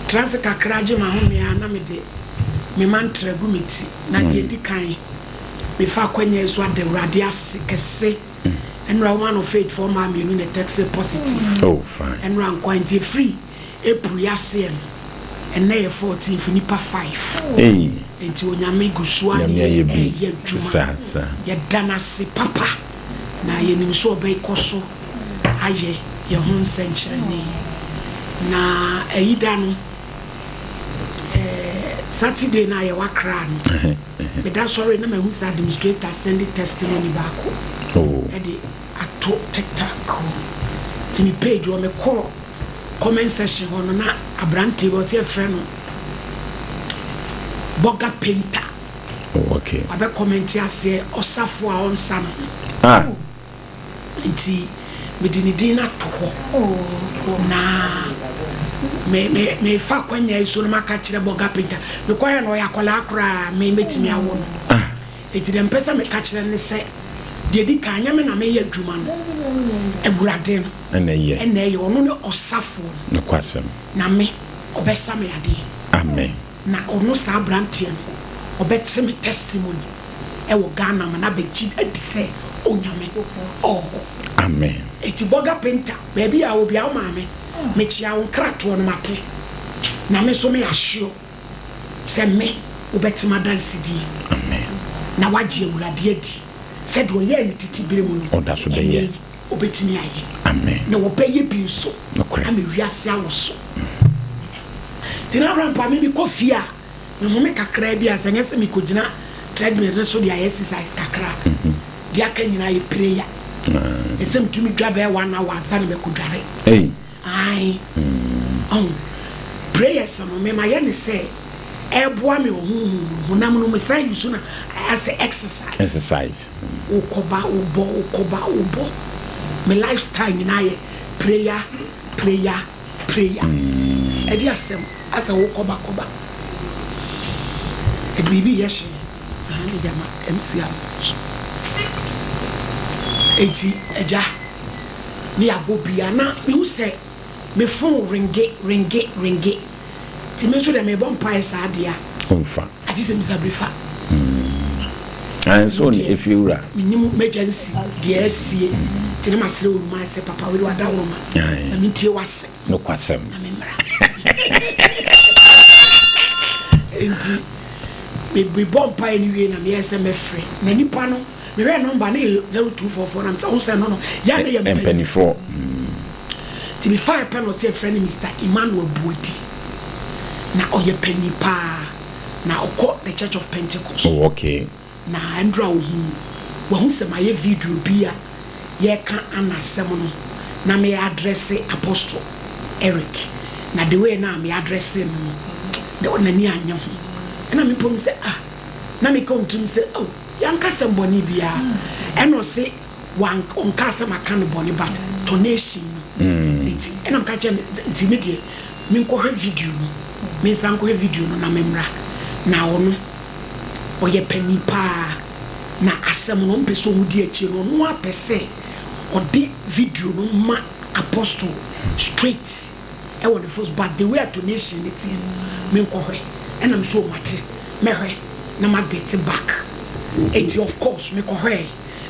Transika kraje ma ho me ana me de me mantra gu meti na de di kan me fa kwanya so ade urade ase kese enra woman of faith for ma me no text positive oh fine enra nkwantie free April yase and nay 14 for nipa 5 hey enti onyame gusua ye djuma ye dana se papa na ye nim so obey koso aye ye hun senchane na eyida no Saturday na ye wakra no me da sorry na me hu administrator send testimony back oh e dey ato TikTok to me page o me call comment section on na abrante was your friend Boga painter oh okay abe comment ya say osafo a onsa no nti me dinidin na to ho na me fa kwanya iso no maka kire Boga painter me kwaya no yakola akra me metimi awo no eti dem pesa me ka kire ne se de di kanya me na me ya dwuma no ewurade no ene ye ono ne osafo no kwasem na me obesa me ade amen na ono sa brantie no obetse me testimony e wo Ghana ma na beji adise onyame oh amen eti Boga painter baby a obi a o ma me chia won krato no mate na me so me ahio se me obetse madansi di amen na waje ewurade adi said wo ye ni titi bere mu no oda so be ye obetimi aye amen na wo peye bi so am wiase awoso tina rampa me bi kofi a me ho me kakra bi asanya se me kogina treadmill na so dia exercise kakra dia ka nyina ye prayer esem tumi dwa be 1 hour ansa na me kodware ai prayers no me ma ye ne se eboa me honam no me say you so na as exercise ukoba ubo my lifestyle nyina ye prayer edi asem asa ukoba bibi yeshi ani dama MCR eti eja ni abobia na me hu se me phone ringe ti me so de me bon pa esa dia onfa ati se misabrefa and so if you ra minimum emergency the SCA ti na masere o ma se papa we wada wo ma na mi tie wase no kwasem na me mra enti me bon pa anyway na me ese me free na nipa no me we number na 0244 na me say no ya na ya M24 ti be 5 penalty a friend Mr. Emmanuel Buodi na oye penny pa na oko the Church of Pentecost oh okay na andra ohu se my video bia ye ka anasem no na me address Apostle Eric na the way na me address him no de onani anya ho na me pom se na me come to say oh yanka sem boni bia e no say wan onka sem aka no boni but donation and I'm catching intimidate me ko video no me san ko video no na memra na ono oye penny pa na asem no mpeso mudi achi no no apese odi video no ma Apostle straight e won the first but the way donation it me ko hwe and I'm so mate me hwe na ma get back it of course me ko hwe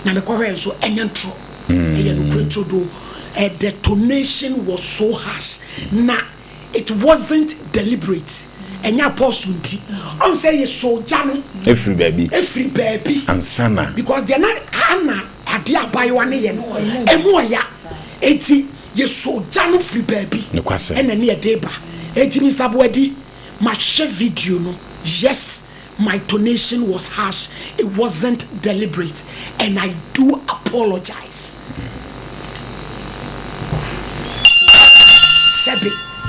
na me ko hwe so enyantro e no kretro do a detonation was so harsh. Now it wasn't deliberate. And your possibility on say so jano every baby and sana because they're not Anna adia by one yen emoya eti ye so jano free baby and near deba eti Mr. Bwedi my share video no yes my donation was harsh, it wasn't deliberate, and I do apologize.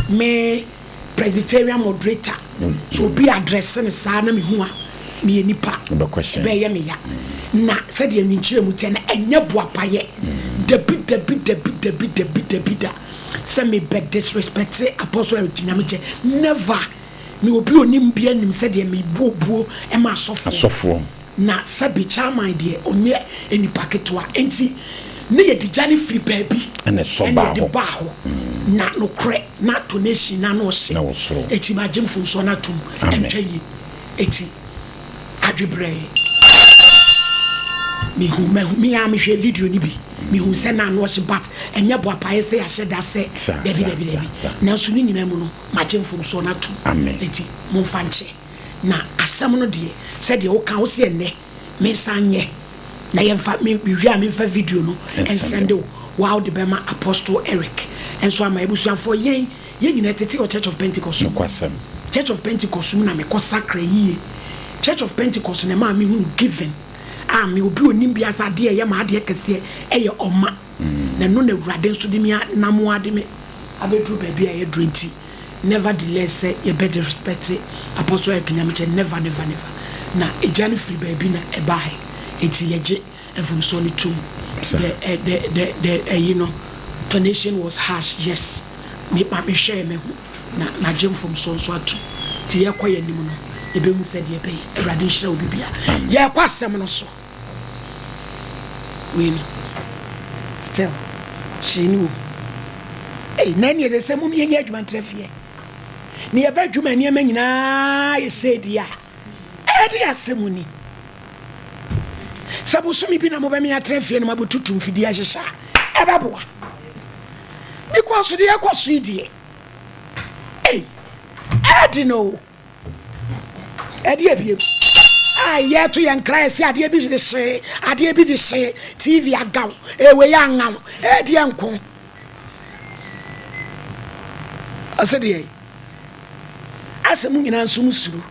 Me Presbyterian moderator so be addressing sa na me ho a me nipa be ye me ya na said ye nchire mu te na enya boapaye debi da say me be disrespect Apostle Ejinamche never me obi onim bia nim said ye me buobuo e ma asofo na sabi chairman de onye enipa ketwa enti ne ye dijani free baby and so ba ho na no kre na donation na no se eti ma jemfo so na tum entwa yi eti adwebre me am hwe video ni bi me hu se na no se but enye bo apaye se ya hye se debi na so ni nyina mu no ma jemfo so na tum eti mo fa nche na asem no de se de wo ka wo se enne me sanye na yemfa me wi am fa video no and send wow the Bema Apostle Eric and so my ebusuan for yen nyina tete o Church of Pentecost Church of Pentecost na me ko sacre yi Church of Pentecost na ma me hu given me obi onim bia sa de ye ma de kese eye oma na no na urade nso de me na mo ade me abedru ba bia ye drenti nevertheless ye be the respect Apostle Eric nyamche never na ejani free ba bi na e bai eti yeje from solid too the you know donation was harsh yes me share me na jam from so atu ti ye kwaye nim no e be mu said ye be erade hira obi bia ye kwasem no so we still she knew nani ye se mum ye nya adwuma trafie ni ye ba adwuma ni ma nyina ye said ya e dia semuni sabu sumi bi na mo ba me atrafie no mabututu mfidi a hyehya ebaboa because the akwaso die edino edi abiem ye to yan cry se ade bi de se TV agaw ewe ya angaw edi enko asedi asemu nyina nsum suru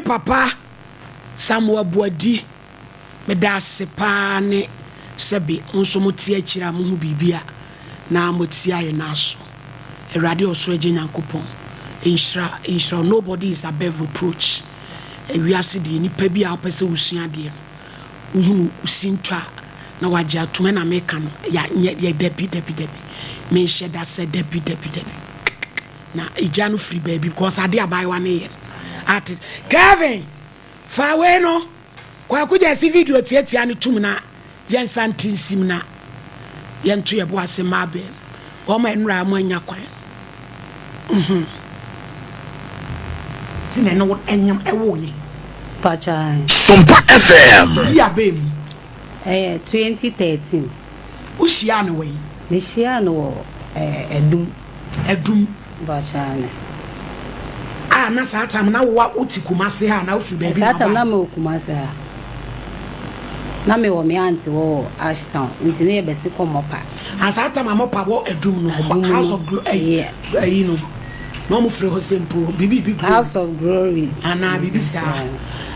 papa Samuel Boadi meda sepa ne sebi nso motie akira mo hu bibia na motie aye naso erade osoro nyankopon inshra nobody is above reproach ewiase de nipa bia opese usua de uhunu usintwa na waje atuma na meka no ya debi me sheda se debi na ijanu free baby because ade abai wa ne at Kevin fa we no kwa kuja si video tietia ne tum na yensa ntinsim na yentu ye bo asema be o ma nra mo anya kwan sine no enyam ewo ye pacha Sompa FM ya bem 2013 ushia no we ni shia no edum pacha na satam na wo uti kumase ha na ofi baby satam na ma kumase ha na me wo me auntie wo Ashton nti na yebesi komopa asata mamopa wo edum no House of Glory no no mo frɛ ho sempo bibi House of Glory ana bibi sa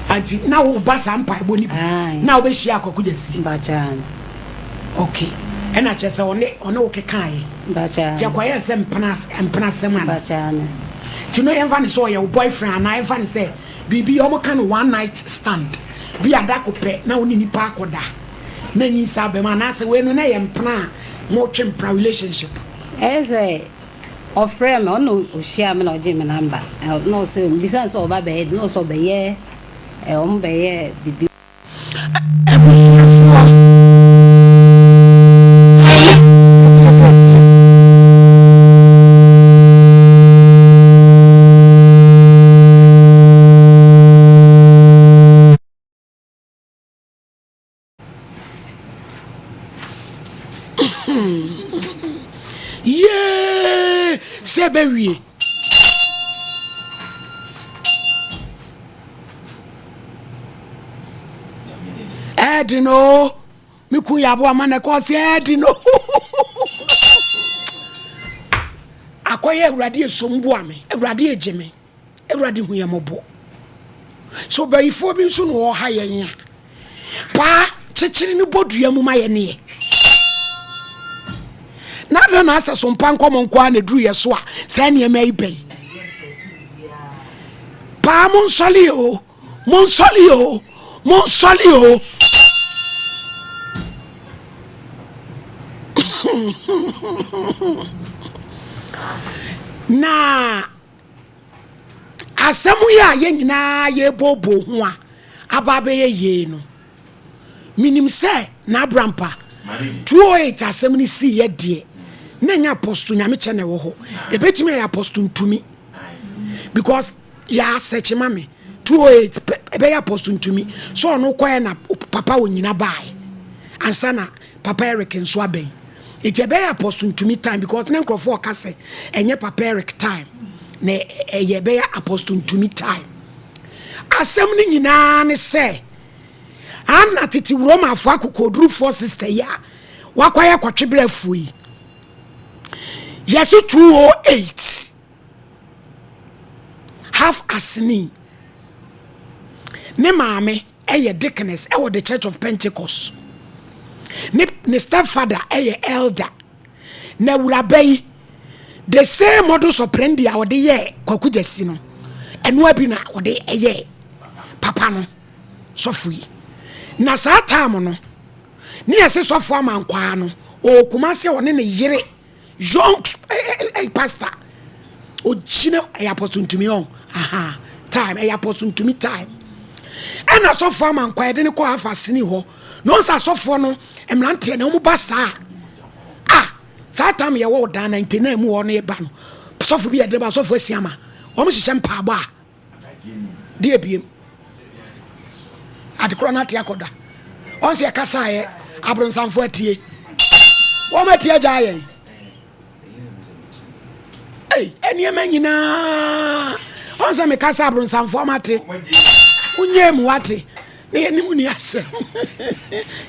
anti na wo ba sampa ebo ni na wo be hia akokujasi mbachan okay ena chese one wo kekan mbachan je kwaye se mpana sem ana mbachan ti no yemfa ne so your boyfriend ana yemfa ne say bibi omo kan one night stand bi adakopɛ na woni nipa akoda na nyi sabe ma na se we no na yempana mo twempra relationship say of friend me no ohia me na oje me number no say besides oba be no so be ye be ye bibi Sebewie Edino miku yabo amane ko se Edino akoye Awurade esombu ame Awurade ejeme Awurade hu yamobo so bayifo bi nso no ho ha yen pa chichiri ni bodua mu ma ye ne na na asa Sompa Nkomo nkwa na duru ye so a sa ne mai bai pa mon soli o na asemu ya ye nyina ye bobo ho a ababe ye no minim se na brampa 208 asemu ni si ye de na nya apostle nyame chene wo ho ebetime ya apostle ntumi because ya search mame 208 ebe ya apostle ntumi so no kwae na papa wonyina bai ansa na papa Eric nso abai iti ebe ya apostle ntumi time because na nkrofo ka se enye papa Eric time na ebe ya apostle ntumi time asem ni nyina ne se ana titi Roma afọ akokoduru for sister ya wakwaye kwatwebere afuyi Yes, 208 half asini ne maame eye deaconess ewo the Church of Pentecost ne stepfather eye elder na wurabai the same modus operandi a wode ye kwakujasi no eno abi na wode eye papa no sofui na saa time no ne yese sofo amankwa no o kumase wone ne yire young pastor o chine apostle ntumi on aha time apostle ntumi time and asofo amankwa de ne ko afasini ho no asofo no emrante na mu basa saa time ye wo dan 99 mu ho no e ba no sofo bi de ba sofo asiama o mo hihye mpaabo a de ebiem adekro na te akoda on se kasa ye abronsanfo atie wo matie jaye eni nyina on se me kasa abronsanfo mate unye mu wate ne eni mu ni ase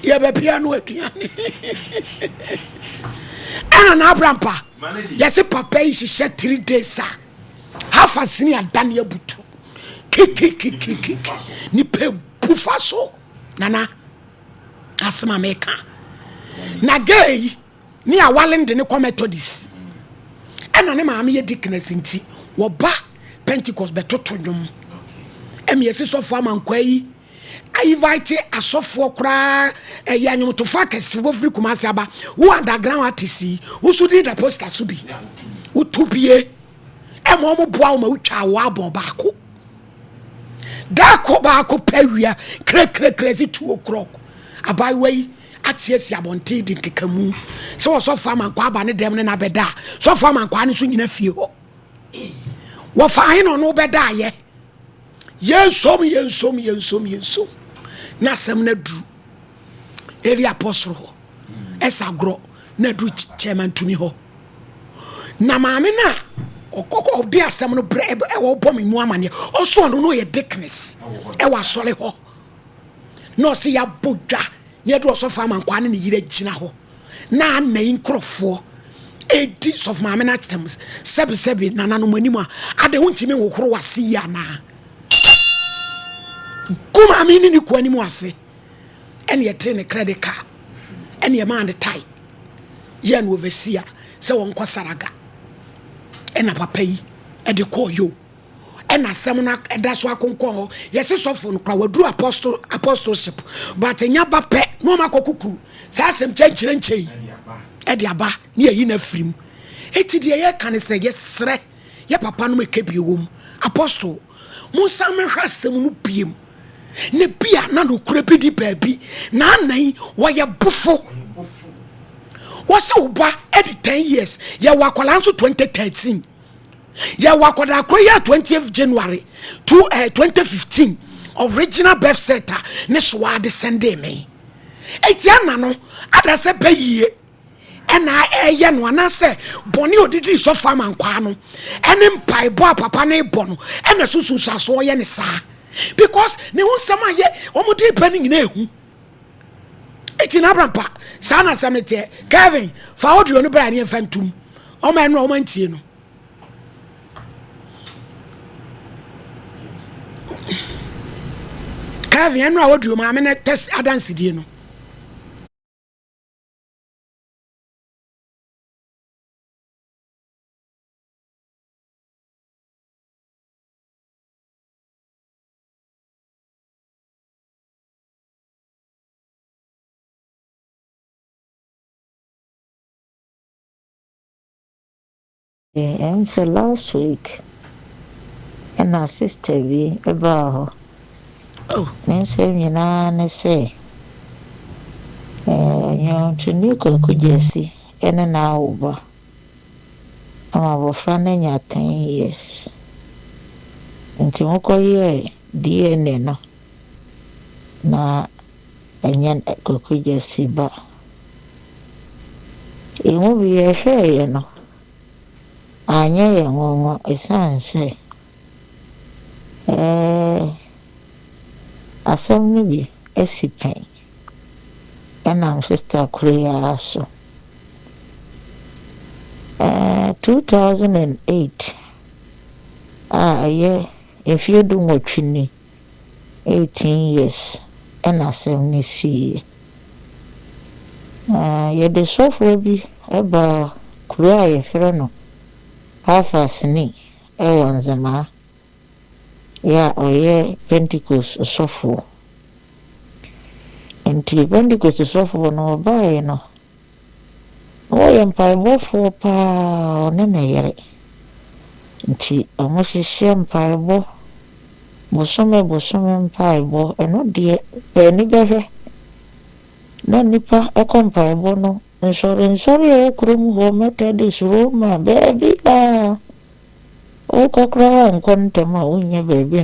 ye be pia no aduane ana na abrampa yesi papa yi hihye 3 days a half asini adan ya butu kiki ni pe bufaso nana asma meka na gay ni awalende ne Methodist ena ne maame ye deaconess nti wo ba Pentecost betoto dwom emiyesi sofo amankwa yi invite asofo kra ya nyumtofo akese wo free kumase aba wo underground artist wo sudi da poster so bi wo tubie emo mo boa wo ma utwa wo abon baako dako baako pawia kre 2 o'clock abai wei atiesi abonti di kekamu so sofo amankwa aba ne dem ne na beda sofo amankwa ne so nyina fie ho wo fa hin no beda ye yensom na sem na du area apostle ho esagro na du chairman tumi ho na maame na okoko bi asem no bre e wo bom mu amane oso no ye deaconess e wa sole ho no se ya bodwa ne do so fa man kwa ne yire gina ho na nan nkrofo edi of maame na tems sebi nana no manim a ade huntimi wo horo wase ya na kuma amini ni ko anim wase ene ye tre ne credit card ene ye man de tie ye no overseer se won kwasaraga ena papa yi e de call yo ena asem na eda so akonkon ho ye se sofo no kwa waduru apostleship but enya ba pe no makokukuru sa asem chenchire e de aba ne yi na firim eti de ye kan se ye sre ye papa no mekebie wom apostle musa me hwasem no biem ne bia na no kura bi di baabi na anan wo ye bufo wase uba edi 10 years ye wakola nso 2013 ye wakoda akroya 20th January 2015 original birth setter ne soa de sende me etiana no adase payie ena eye no anase boni odidi so fama nkwa no ene mpai bo papa na ebo no ena susu saso ye ne saa because ne hu sama ye omudi pani nyina ehu etina brampa sana samete Kevin fa audio no bra ne fantum o ma no o mantie no Kevin no audio ma me ne test adanse die no I'm so last week, and our sister be about me say me na say, you to new could see, and an hour. I'm a friend in your 10 years. And Timoko ye, dear Neno, na and yan could see, but it won't be a fair, you know. Anya ya ngongo esanse asem no bi esipen ena sister Korea so 2008 ye if you do watchini 18 years ena asem ni si ye de sofo bi eba Korea ye fere no Afasini Ewanzama ya oye Pentecost sofo enti Pentecost sofo no bae no oye mpaebofo pa onene yere nti omohihye mpaebo bosome mpaebo eno de eni behwe na nipa ekompaebo no nsori e kurum ho Methodist Roma baby o kokra nkontema unya baby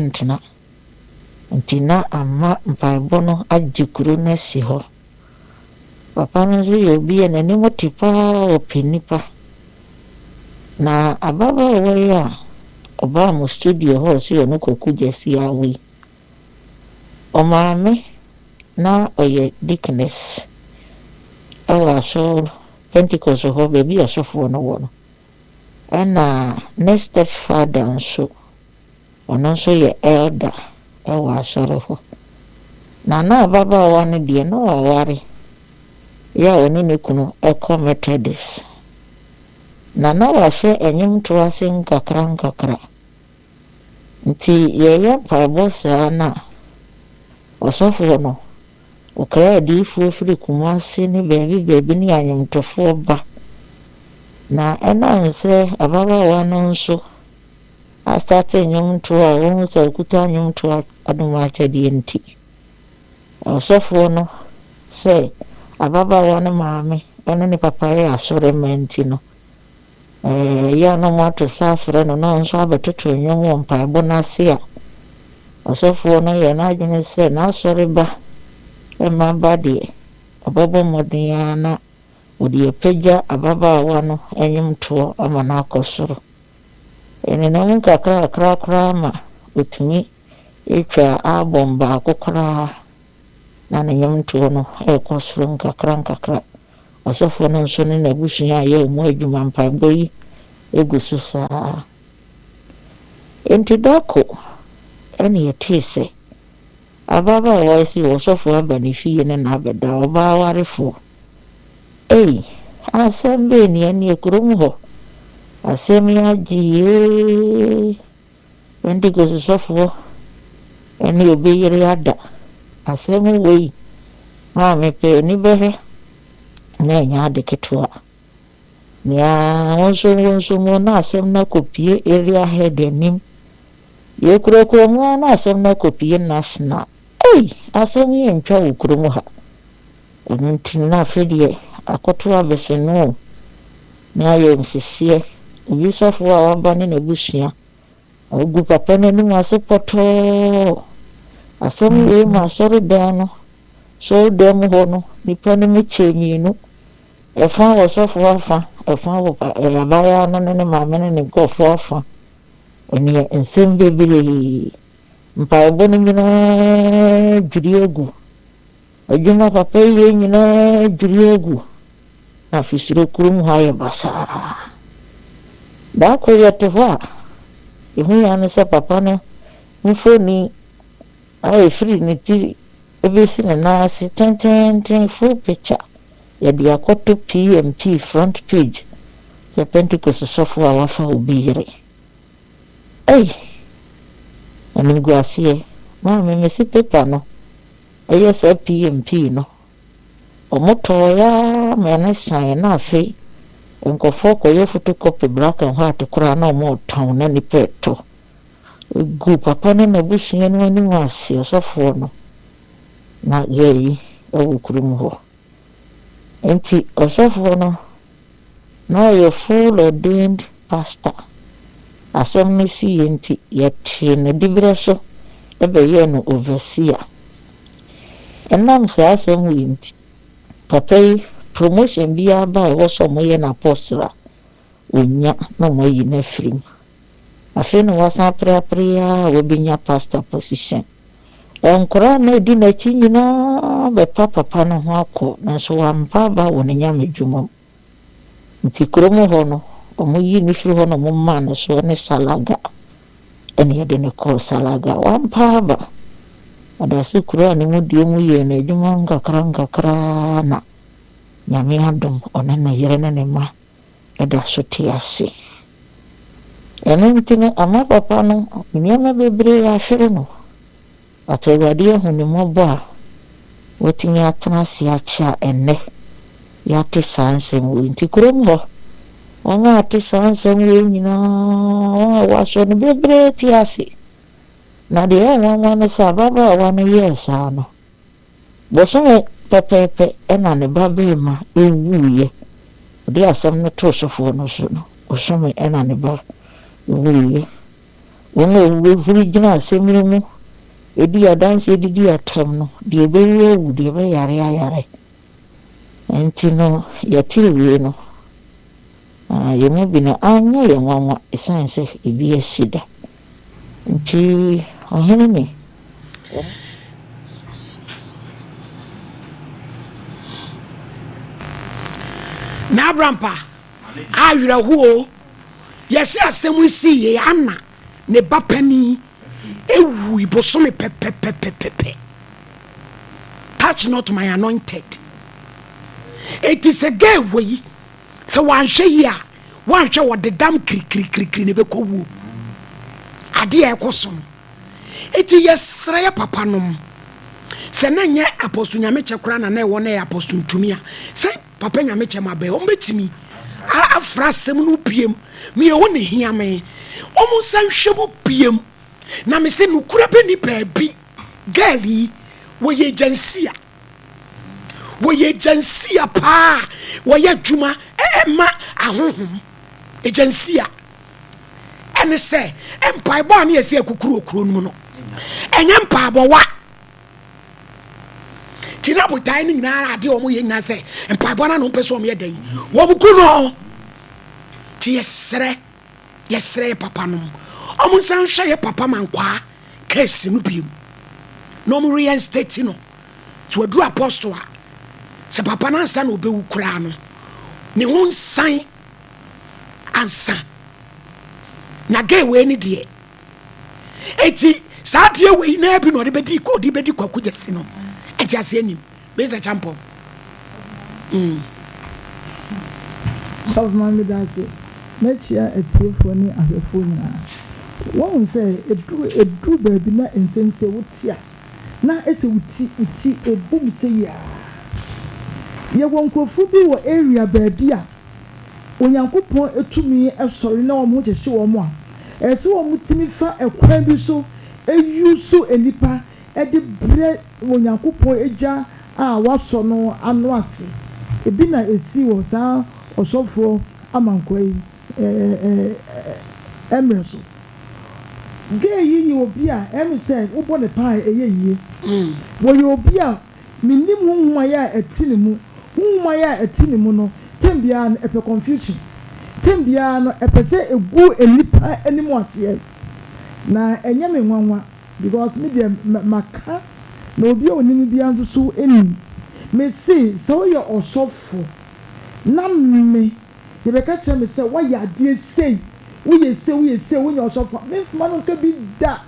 ntina ama mpaebo no agikuru na si ho papa no yo bi na ni motipa opinipa na ababa we ya oba mo studio ho si onu kokuja si awi o maame na oye Dickness awa so Pentecost ho baby asofo no wono ana next step father so ono so ye elder awa soro ho na baba wano die no waware ya oni ne kunu eko Methodist na wahye enyim to ase nkakra nti ye mpaebo saa na osofo no okra di firi Kumasi ne baby ni anyomtofo ba na enanse ababa wano nso astate nyomto a won se kuta nyomto aduma chadi enti osofo no se ababa wano maame eno ni papa ya asore menti no ya no mato safre no nso abetoto nyomo mpaebo na sia osofo no ye na adwene se na asore ba emabade obobo modiyana odi epeja ababa wano enyumto amana akosoro ene na munka kra ma utumi etwa abomba akokra na ne nyam to no e ko soro nkakra osofo no nso ne nabusua ye mu adwuma mpaebɔ yi egu so saa enti dako ene yete se ababa wa si osofo aba ne fie ne na abeda oba warefo asɛm be ne ane kurom hɔ asɛm ya giye wendi go sofo ene obeyere ada asɛm wei ma me pe ni behe na nya de ketoa nya wonso mo na asɛm na kopie area head anim ye kuro mo na asɛm na kopie national asɛm yi ntwa wo kurom ha ɛntin na afedie akoto abeseno na ayo msisie obi sofo a waba ne nabusua ogu papa ne mu asepoto asɛm we ma sɔre dan no so dem ho no nipa ne me chenyinu efa wo sofo afa efa wo abaya no ne maame ne gofo afa oni ensem bebere mpaebo no nyina dwuriegu adwuma papa yi nyina dwuriegu na fisiro kurum ha ye basa da ko yete ho ehu ya no se papa no mfoni ai free ni ti ebesi na nasi ten full picture ya dia koto PMP front page se Pentecost software wafa obiyere ani guasie ma me si paper no sa PMP no omoto ya me na sign na afi nkofo koye photocopy black and white kura na omo town na ni peto gu papa ne na busua no ani wase sofo no na yei kurum ho enti osofo no na ye full ordained pastor asem ne si enti yete ne dibere so ebe ye no overseer enam sa asem enti papa promotion bia ba wo so mo ye na apostle onya na mo yi na frim afi no wasa prayer wo binya pastor position enkora na di na chi nyina be papa no ho akọ na so wampa ba wo ne nyame dwuma nti kromo ho no omo yi ni firi ho no mo ma no so ne salaga ene de ne ko salaga wampa ba ada su kura ni mu die mu ye na dwuma nkakra na nyame adom ona na yere na ne ma eda so ti ase ene ntine ama papa no nyama bebre ya hwere no atawadi hu ni mobo a wotimi atena se acha enne ya te sanse mu nti kurom ho wona te sanse mu nyina wa so no bebre ti ase na de wa na sa baba wa na yesa no boso pepepe ena ne baba ma ewuye de asam no to sofo no so no osome ena ne ba ewuye wona ewuri gina asemi mu edi adanse edi atam no de bewe wu de be yare enti no yatiriwe no yemu bi no anya ye nwanwa esanse ebi asida nti oheneni na abrampa awira huo yesi asemu si ye ana ne bapani ewu ibosome pepepepepe touch not my anointed. It is a gay way so one share one show what the damn kri ne beko wu ade e kosom it is yesre papa nom se na nye apostle nyame chekura na e wona e apostle ntumia se papa nyame chema be o betimi afra sem no piem me e wona hia me o mo san hwemo piem na me se no kura be ni baabi gali wo ye jansia pa wo ye dwuma ma ahohom agensia ene se empire bo na yesi akukuru okuro no no enye mpa bowa tina botai ni nyina ade o mo ye nyina se empire bo na no pese o me dan wo buku no ti yesre papa no o mo san hwe ye papa mankwa case no biem no mo reinstate no so adu apostle a se papa na ansa na obewu kura no ne ho nsan ansa na gay we ni de eti saa de we na bi no de bedi kwaku jesi no eti ase anim be se champo of mami dance mechia etiefo ni ahwefo nyina won say edu baabi na ensemse wotia na ese uti ebum se ya ye wonkofu bi wo area baabi a onyankopon etumi esori na omo kyehye wo mo a ese wo mutimi fa ekwan bi so eyusu enipa ede bre onyankopon eja a waso no ano ase ebi na esi wo sa osofo amankoi emreso gay yi obi a em say wo bo ne pa eyeye wo ye obi a minim hunwa ya etinimu hunwa ya etinimu no tembia no epe confusion tembia no epe se egu enipa enimu ase na enye me nwanwa because me dey maka na obi onimi bia nso so eni me say so ye osofo na me ye be ka kire me say wa ya de sei we say we osofo me fuma no ka bi da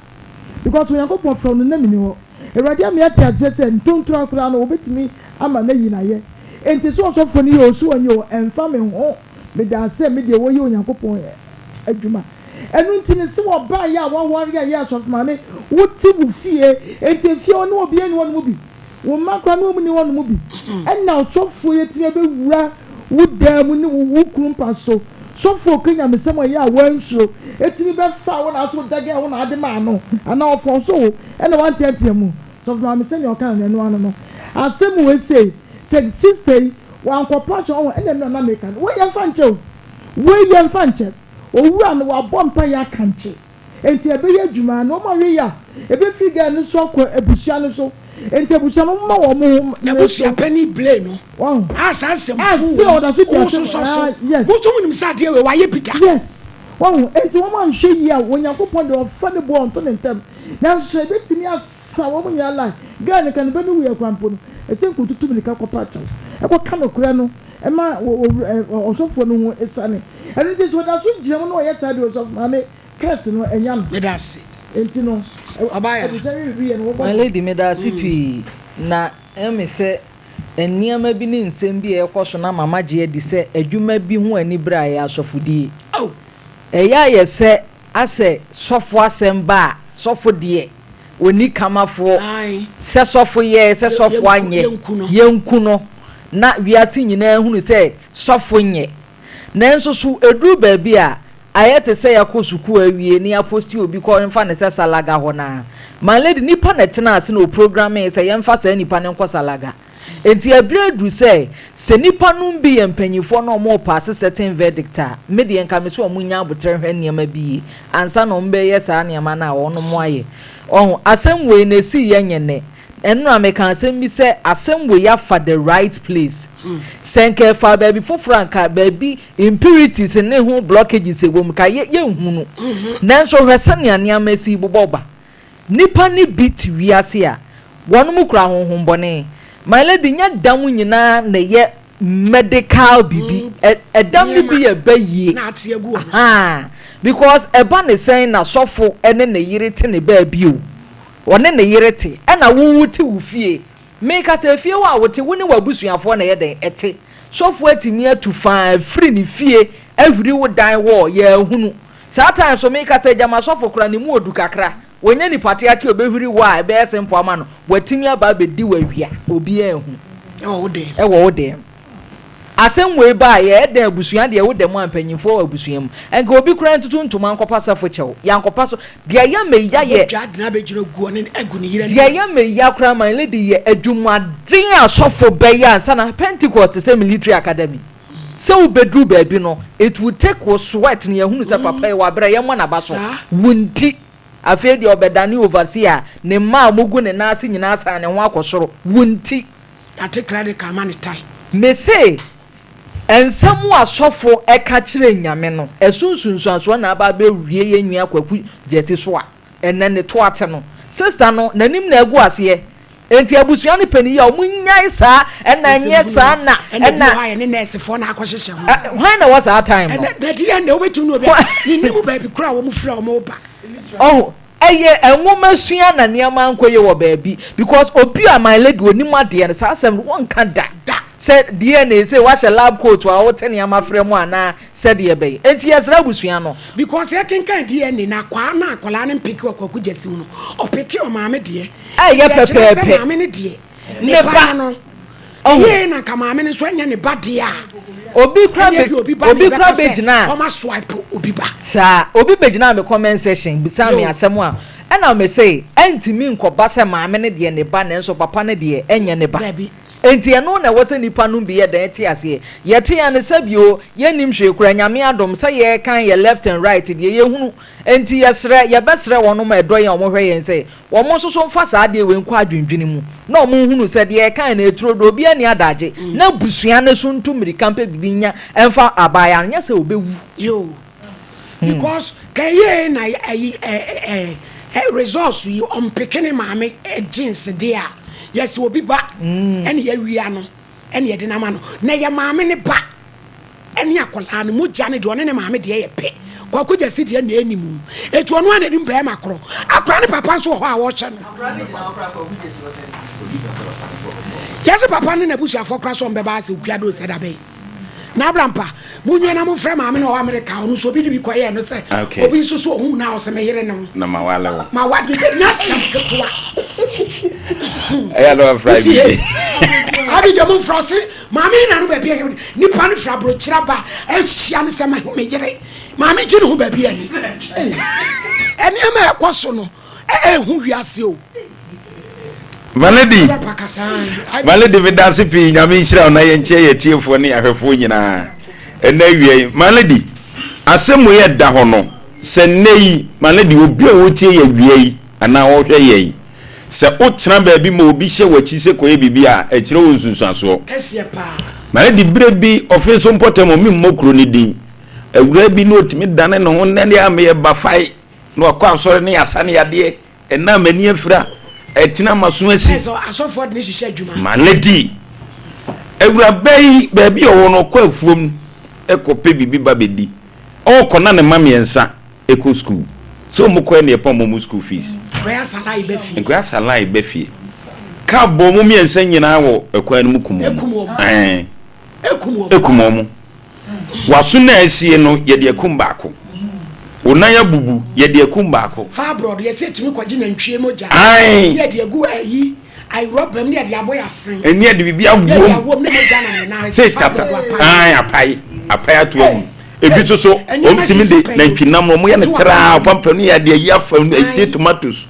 because we yakopon from no na me ni ho erade am ya tia se ntontro akura no obetimi ama na yi na ye enti so osofo ni yo so anyo emfa me ho me da se me de wo ye onyankopon adwuma enu ntini se wo ba ya wo wori ya asofo ma me wo ti bu fie enti fie ono obi eni wonu bi wo makwa no mu ni wonu mu bi enna osofo ye ti be wura wo damu ni wo kumpa so for Kenya me some ya wanso etimi be fa wo na so dage wo na ade ma no ana ofo so e na wan tiatia mu so for me say you kan na no no asem we say sister wan ko patch on e na na make we yan fanche owura no wa bompa ya kanche enti ebe ya dwuma no ma we ya ebe figa no so ko ebusua no so enti ebusua no ma wo mo na busia penny blame no wow asa fu so yes wo so munim sa de we wa ye pita yes wow enti wo ma nhwe yi a onyankopon de ofa de bo onto ne ntem na so ebetimi asa wo mo nya life ga ne kan be no we kwampo no esen ko tutu ne ka kopa cha e ko ka no kura no e ma osofo no ho esane eni de so da so gire mo no ye sa de osofo ma me curse no enyam me da se enti no abaya my lady me da sipi na emi se eniama bi ni nsem bi ekoso na mama je edi se adwuma bi ho ani bra ya asofodie oh eya ye se ase sofo asemba sofo de oni kamafo se sofo ye se sofo anye yenku no na wiase nyina hunu se sofo nye na enso so edu ba bi a ayete se yakosuku awie ni aposti obi ko mfa ne se salaga ho na my lady nipa na tena ase no programming se yemfa se nipa ne nko salaga enti abredu se nipa no bi empanyifo na omo pass certain verdict a media nka me so omunya abotre hwe niam bi ansa no mbe ye sa niam na wono mo aye oh asem we na si yenyene enu ameka asem bi se asem we ya for the right place senke fa baby for franka baby impurities ne ho blockages egom ka ye hunu nanso hwese ne aniam asi boboba nipa ni bit wiase a wonu mu kura honhom bone my lady nya dam nyina na ye medical bibi edam ni bi ye baye na atiegu because eba ne sen na sofo ene ne yirete ne ba bio one ne yirete na wuwuti wufie make at fie wa wote woni wabusuafo na ye den ete sofo atimi atu fa free ni fie ahwiri wo dan wo ye hunu satan so make at jama sofo kura ne mu odu kakra wonye ni pate ate obehwiri wa be sempo ama no watimi aba be di wawia obi ehu wo de asem we ba ye den abusua de wo dem ampanyimfo abusua mu enka obi kura ntutu ntoma nkopa safo chew yankopa so de ya meya ye na be jiro guo ne egu ne yire de ya meya kura man lady ye adwumaden asofo be ya ansa na Pentecost se military academy se wo bedru ba bi no it would take wo sweat ne yehunu se papa ye wa bra ye mo na ba so wunti afei de obedani overseer ne ma mogu ne na ase nyina asa ne ho akosoro wunti ate credit ka ma ne tai me say ensamu asofo eka kire nyame no esunsunsu aso na aba be wie yenua kwaku jesi so a enne ne to ate no sister no nanim na egu ase enti abusua ne pani ya omunyai saa ena nye saa na ena ne nurse for na akohyehyɛ ho when was that time na dia na obetu no obi ni mu ba bi kura wo mu fra wo mu ba oh eye enwoma sua na niama nkoye wo baabi because obi a my lady onim ade ne saa asɛm won ka da said DNA say what a lab coat wa wo tene ama frɛ mu ana said ye be enti yesra busua no because ye kenkan DNA na kwa na akola ne mpeke okwaku jesi no opeke o maame de ye pepepe maame ne de ne ba no ye na ka maame ne so anya ne ba de a obi kra bejina o ma swipe obi ba sa obi bejina me comment section bisa me asɛm a ɛna me say entimi nkoba sɛ maame ne de ne ba ne nso papa ne de enya ne ba enti eno na wose nipa no bi ye dan ti ase ye te ya ne sabio ye nim hwe kura nyame adom se ye kan ye left and right de ye hunu enti ye besre wono ma edo ye omo hwe ye se wo mo soso mfa saa de we nkwa adwendwene mu na omo hunu se de ye kan na eturo do obi ani adaje na busua ne so ntu mirikampe bibinya emfa abaya nya se obewu yo because kaye na resource yi on pekene maame jeans de a yes will be back and ye wiano and ye dinamano na ye maame ne ba and ya kola no mogya ne de one ne maame de ye pe kwa ko jasi de na animu etu ono ana nim ba makro akra ne papa so ho a wo che no yes papa ne na busu afokra so mbe ba se okua do se da be na brampa munwe na mo frɛ maame na o America ono so bi de bi koye no se obi so so hu na o se me yere no na mawale wo ma wadu na sam ketwa I don't Friday. How did you move from Mammy and baby? Nippon from Brochaba, and she understand my home. Mammy, you know, baby. And you may question who you are so. Malady, Malady, with Dassy, I mean, shall I and chair tea for near her phone. And there, Malady, as some way at Dahono, send nay, Malady will be a tea and now okay. Se otra baby mo bi hye wachi se koye bibia e kire wo nsunsuaso kese pa ma di bre bi ofeso mpotemo mi mmokro ni din awura bi no otimi dane no ho nne ya me ba fai no akwa asore ne yasane yade e na mani afira e tina maso asi so asofo de hihye adwuma ma lady awura bai baby o no kwa afuom e kope bibi ba bedi o kona ne mamiensa eco school so mo kwa ne epo mo school fees nkwa salai befie ka bo mo miensa nyina wo ekwa no mukumo ekumo mo waso na asie no ye de ekum baako ona ya bubu ye de ekum baako fa abroad ye tetumi kwaji na ntwie moja ye de egu ayi I rob them near the aboy asin eni de bibia wom ne moja na na say tata apai to agu ebi so omtimi de na twinam no mo ye ne tra pampanu ya de ya fa no tomatoes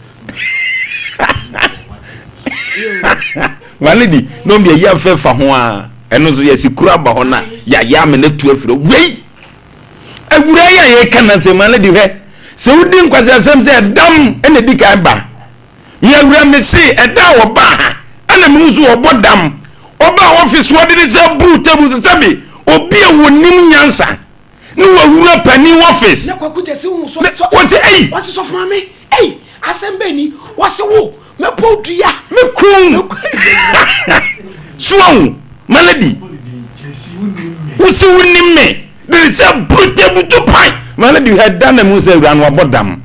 Malidi no be ya fa ho a eno so yesikura ba ho na ya me na tu afiro wei awura ya ye kana se malidi hwe se wudi nkwase asem se dam ene di kan ba me awura me se eda wo ba ha ana me uzu obodam oba office wo de se bru table se me obi e wonim nyansa ni wo awura pani office na kwakuja se hu so what say what so for me asembe ni wase wo me podua me kun swon malady usi woni me there is a butebutu pai malady had done mu se ran wa bodam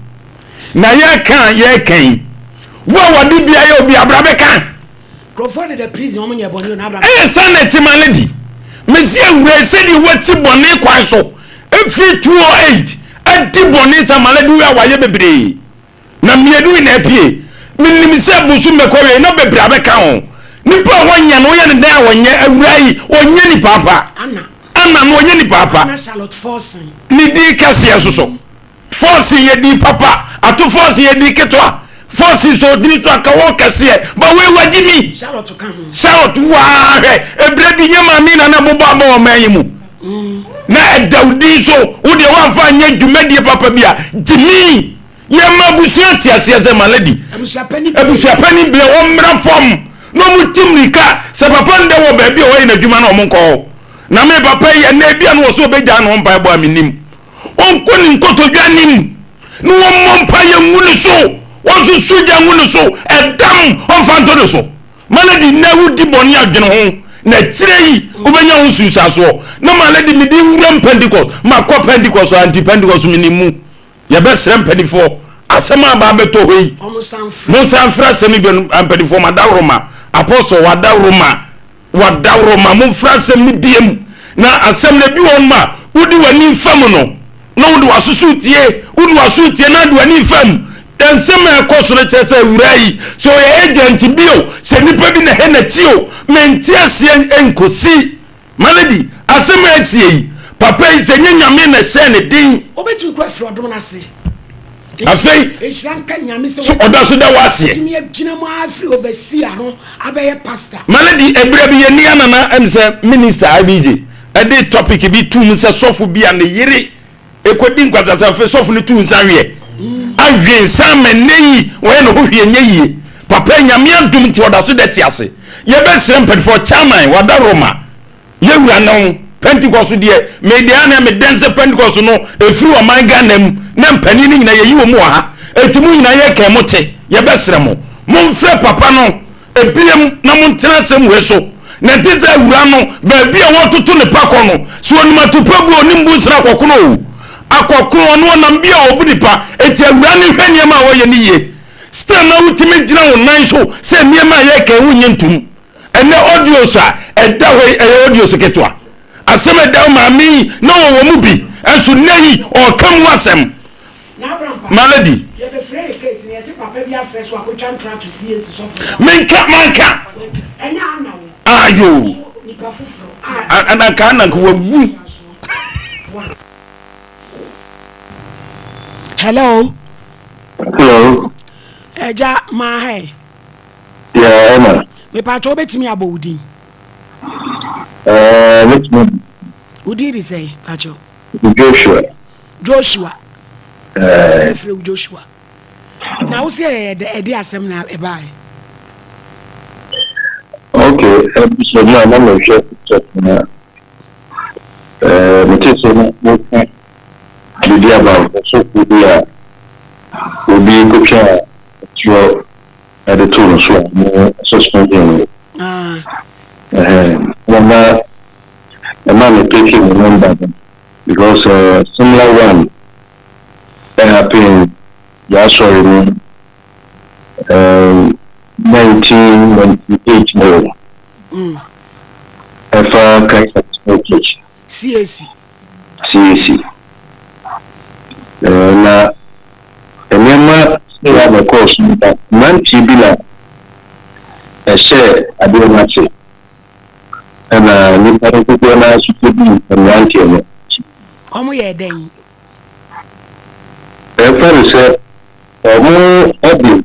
na ye kan wo wadu bia ye obi abrabe kan profane the prison omo nye boni na abrabe sanity malady me se awure se di wati boni kwan so efi 208 adi boni sa malady we awaye bebre na miedu na apie minim se busu mekowe na bebre abeka ho nipa wonya no ye ne dan wonye awurai onye ni papa ana no onye ni papa na Charlotte Forcing ni di kase soso Forcing ye di papa ato Forcing ye di ketwa Forcing so di so aka wo kase ba we wadi mi Charlotte kan Charlotte wa ebre bi nyama mi na bobo aba o mayimu na Daudi so wo de wa fa nya dwumadi papa bia dimi yema busia tiasia ze malady abusia pani ble wo mra fom no mutimrika se papa nde wo ba bia wo na dwuma na omonko na me papa ye na bia no so beja no mpa bo aminim onko ni nkoto dwanim no wo mompa ye ngunu so wo so suja ngunu so edam onfanto no so malady na wudi boni adwene ho na tire yi obenya ho susa so na malady me di wura Pentecost makọ Pentecost anti Pentecost minimu ye be srem pedifo asema ba beto hoyi mo sanfra semi be pedifo madawroma apostle wadawroma mo fra semi biem na asem na bi won ma wudi wani fam no na wudi wasusutie na di wani fam ensem ekoso na chese wurai so ye agent bio se nipa bi na he na tio menti asie enkosi malady asem asie papa yi se nyanyame na she ne din obetu kwa frodom na se afei ehranka nyame se odaso da wasie timi agina mo afri overseer no abeye pastor malady ebra bi ye nia na em se minister IBJ ede topic bi tum se sofu bi an yiri ekodi nkwasasa fe sofu ni tu nsanwe awie samene we no hwie nyeyie papa nyame adum ti odaso de tiase ye be srem pedfo chairman wada Roma ye wura no Pentecost de media na me dance Pentecost no efiri o man Ganam na mpani ni nyina ye yi wo mu ha etimu nyina ye ka mote ye be srem mo mfre papa no ebiem na mo ntena sem we so na tize wura no ba bia wo tutu ne pakọ no so onima tupabu onimbu sra kokono akọkọ no na mbia obunipa eti wura ne hwaniam a wo ye ni ye still na utimi gina wo nan so se niema ye ka wo nyentum ene audio sa eda hoi audio so ketwa aseme da maami na wo mu bi enso nayi o kam wasem na brampa malady ye be free case ni ese papa bi afresh wa ko twantra to see esi so for manka enya anawo ayo ni pa fufuro anaka anaka wawu hello eja ma hai yeah Emma me pa to betimi abodin which one udi di say pacho Joshua Joshua na wo say e asem na e bai okay so now I'm going to check na me tell you the about so we are we go try to at the tool so suspending one a man taking remember because similar one that happened sorry 1998 no ever kind of CAC na enema ya the course that man tibila a share adiomache na ni pare ko na sukubi nyanti ene omo ye den pare se omo obi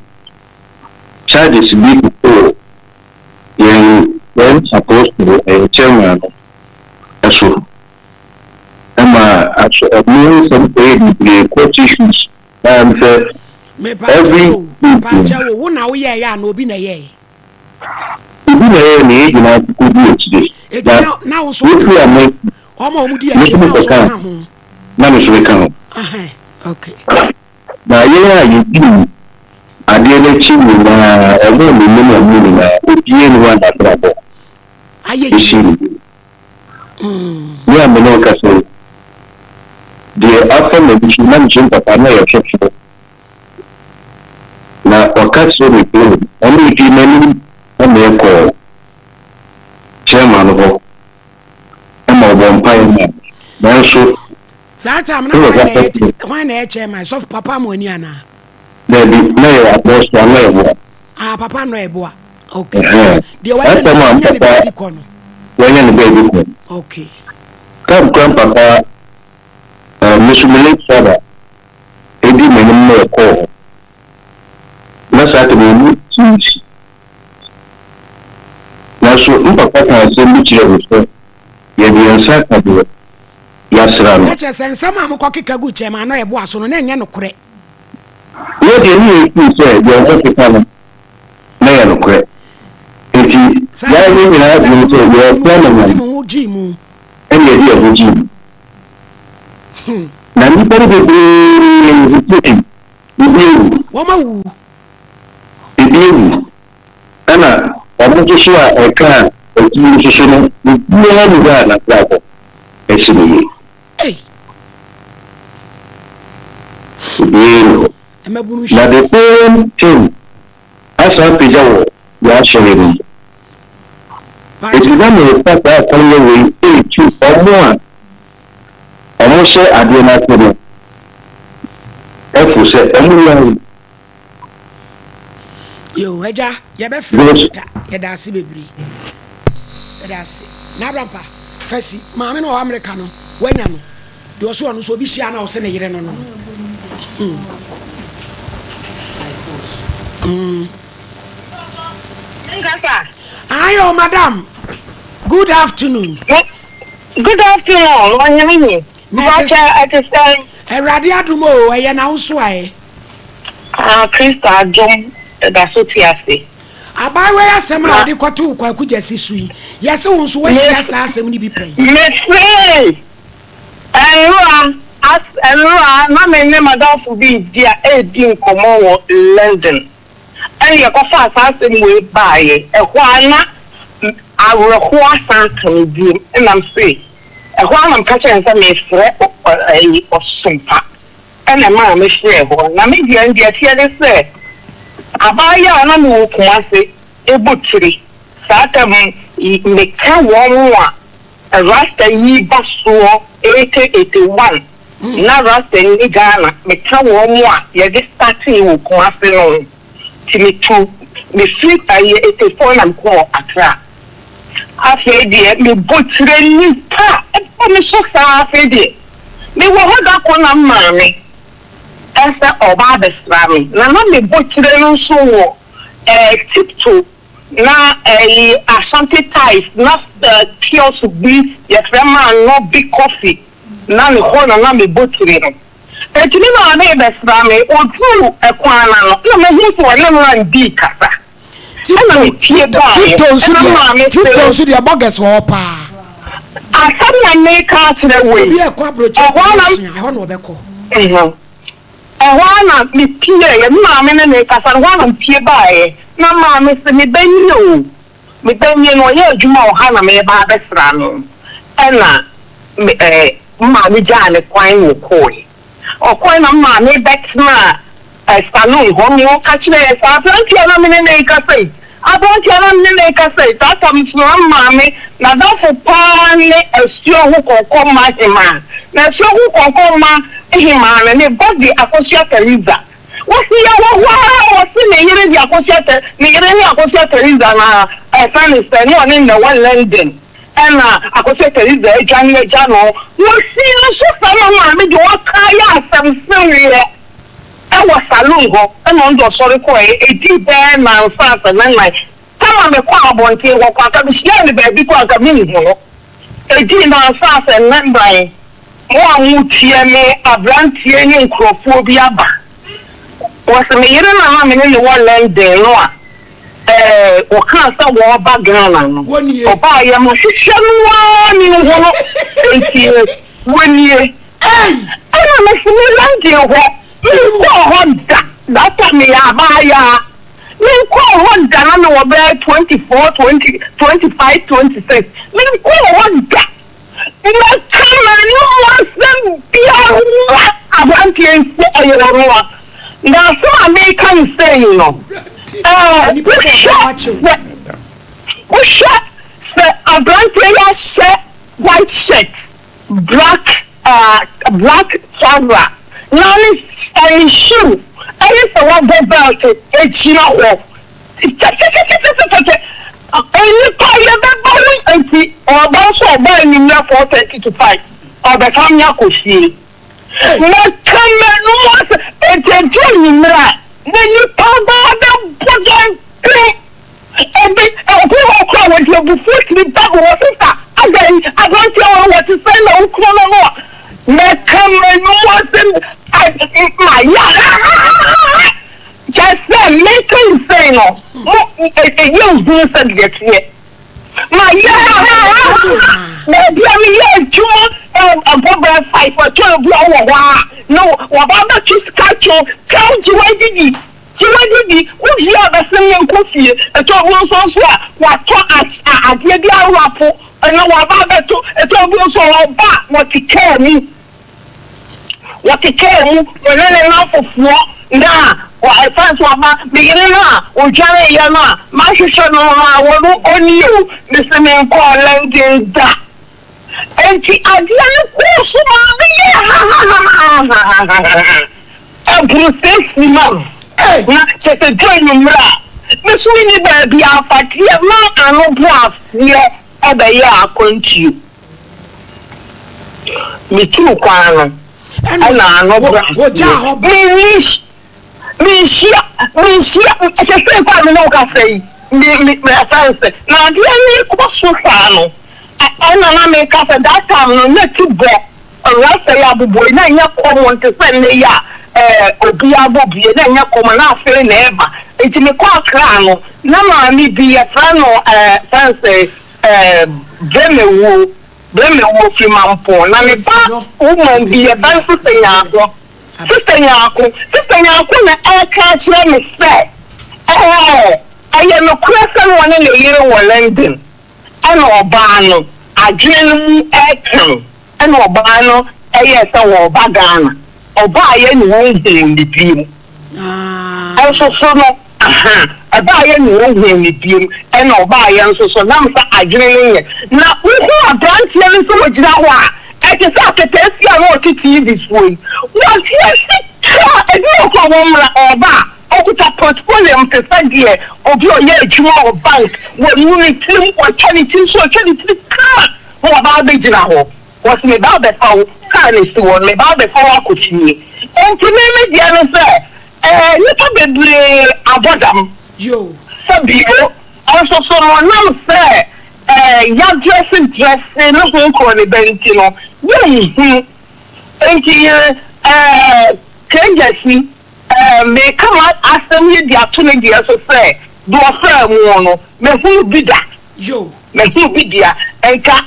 charges bi ko when supposed to a chairman so actually some the court issues and me pacho wo na wo ye ya na obi na ye ni na ku di e na wo so omo mu di e na wo so ka ho na me so ka ho okay na ye ya yi ade na chi ni na ego ni ni na obi ni wa na brabo aye ya me no ka so the after the management papa na your shop na okaso ni pe only the many on the call chairman ho am on pay na so that time na when na chairman so papa mo ni ana there be na your boss na papa no ebo okay the one na baby ko no when you baby ko okay come papa Muslim father edi menim no ko na sa te mu tisi na so papa ka se mu chire so ye bi ansa ka do ya sra no eche sensa ma mo kokika gu chema no ebo aso no na enye no kore ye de ni ku se ye ho ke kana na ya no kore eti ya ni na ju se ye ko na mu ji mu eni ye ho ji na ni pere de wọ́n máa wù. ìdí èwù ẹ̀nà ọmọ tó ṣe ẹ̀ka ẹ̀kí ṣiṣẹ́ ní ìgbéyàwó nígbà àlàáfíà ẹ̀sìn nìyí. Na the same thing as a pijama ya shere ni. It is not a fact that only we pay to someone. Almost say adena kono. Efu say emu yo eja ye be fe ye da si bebri. Ye da si. Na brampa fesi maame no America no wanya no. De oso ono so bi hia na o se ne yire no no. Ayo, madam. Good afternoon. Good afternoon. Oheneni. Eradi adumo eye na usu aye. Krista Adazoa Adazoa. Abawe asema odi kwatu kwaku jesi sui. Yese unsu we hia sa asem ni bi pen. Me free. Enra na me ne madam fu bi dia edi nkomo wo London. And you go fast asking way by a while. I will horse and dream, and I'm free. A while I'm catching some threat of Sompa, and a man is there. Now, maybe I'm the other say. I buy ya and walk once a butchery. Saturn make a one a rasta ye basso 8081. Now, rasta in Ghana, make a one, you're just starting with once. Me too, me sleep by 84 and call Accra. After the me butcher ni pa, and me so far after the me will hold up on a mammy. As the Obabas Rami, now me butcher no so tiptoe, now a Ashanti ties, not the kiosk be your grandma no big coffee, now the corner, now me butchering. And you know, neighbors, Rami, or true a quana, no, my heels were never and be cassa. Two to the bogus or pa. I had my make out to the way. Be a corporate. I want to call. I want to be Pierre, and mamma and makers, and one on Pierre by. No, mamma, Mr. Mibenio. Mibenio, or your Jumo Hannah may buy best Rami. Anna, Mammy Jan, a quine will call. Or quite a man, a batsman, a saloon, home, you catch me as I plenty of them in a cafe. I brought you in a cafe, that comes from mammy. Now that's a pan, a stew who can call my man. Now, so who can call my man, and a body Akosia Teresa. What's the other? What's the Akosia? The Akosia Teresa, a Afghanistan, one in the one London. And I was saying, is the January channel. You see, so some mammy do what I some serious. I was a logo, and on the sorry, a deep band, man, fast, and then like, come on, the car, here, walk out of the shell, baby, because a minute, a deep man, fast, and then by one TMA, a brand TNA, Crophobia. Was a million in the one land there, no. O cancer war background. 1 year. Oh, I am a shell 1 year. Hey, I'm a similar Honda. That's me, Abaya. You call Honda, I know about 24, 20, 25, 26. You call Honda. You come and you want them be a bunch of now, so American say, you know. We shot a black player shirt, white shirt, black trouser, non shoe. I used to want to belt it, you know. You call your baby or also buying in your 4:30 to 5 or the time you could see. What come and it's a dream, then you talk about the and people cry when you before the double sister. Again, I don't know what to say. No, let come and wasn't my just say, make him say no. A young person gets here. My maybe I'm here, a bubble 5 or 12 no, what about the catch you? Count you, why did you? Who here the me coffee, a trouble so what adeɛ bi awafo ɛna waba beto ɛtɔ bi so ɔba wɔte care mu wɔne na fofuo na wa fans waba bigire na ojare yɛ na ma hwehwɛ no na wɔno oni o meseme call landing da enti adeɛ no ko so ma me yɛ process ni ma na chete join numra mesu ni ba bi afatie ma anobo afie ebe ya akonti me tu kwano ana anobo me shia chete kwa me no ka sei me afanse na dia ni ko so fa no ana na me ka fa that time no na ti bo rasta ya bubo na nya ko won te se ne ya obi abobie na nya koma na afere na eba enti me kwa kra no na ma mi bi ya fra no fancy bremewo fi mampo na me ba woman bi ya ban so tanyako na aka kire me se aye no kwese no ne le yire wo London ana oba no agene no mu ekan ana oba no eye se wo oba Ghana oba aye ni won hin ni biem also so no oba aye ni won hin ni biem ena oba aye nso so na mfa agene ne na wo abranti ne so wojira ho a ete sa tetesi a wo TV foi what yes ebi ko wo mra oba okuta portfolio mfesa die obi oye adwuma o bank wo ni tim o charity so charity ka wo ba be jira ho was me ba be fa ka ni si won me ba be fa wa ko fie enti me dia no se ni to bebre abodam yo sabio also so no se ya dress no ko ni benti no ye enti change me come out asem ye dia to ne dia so say do ofra mu no me hu bida yo me hu bidia enka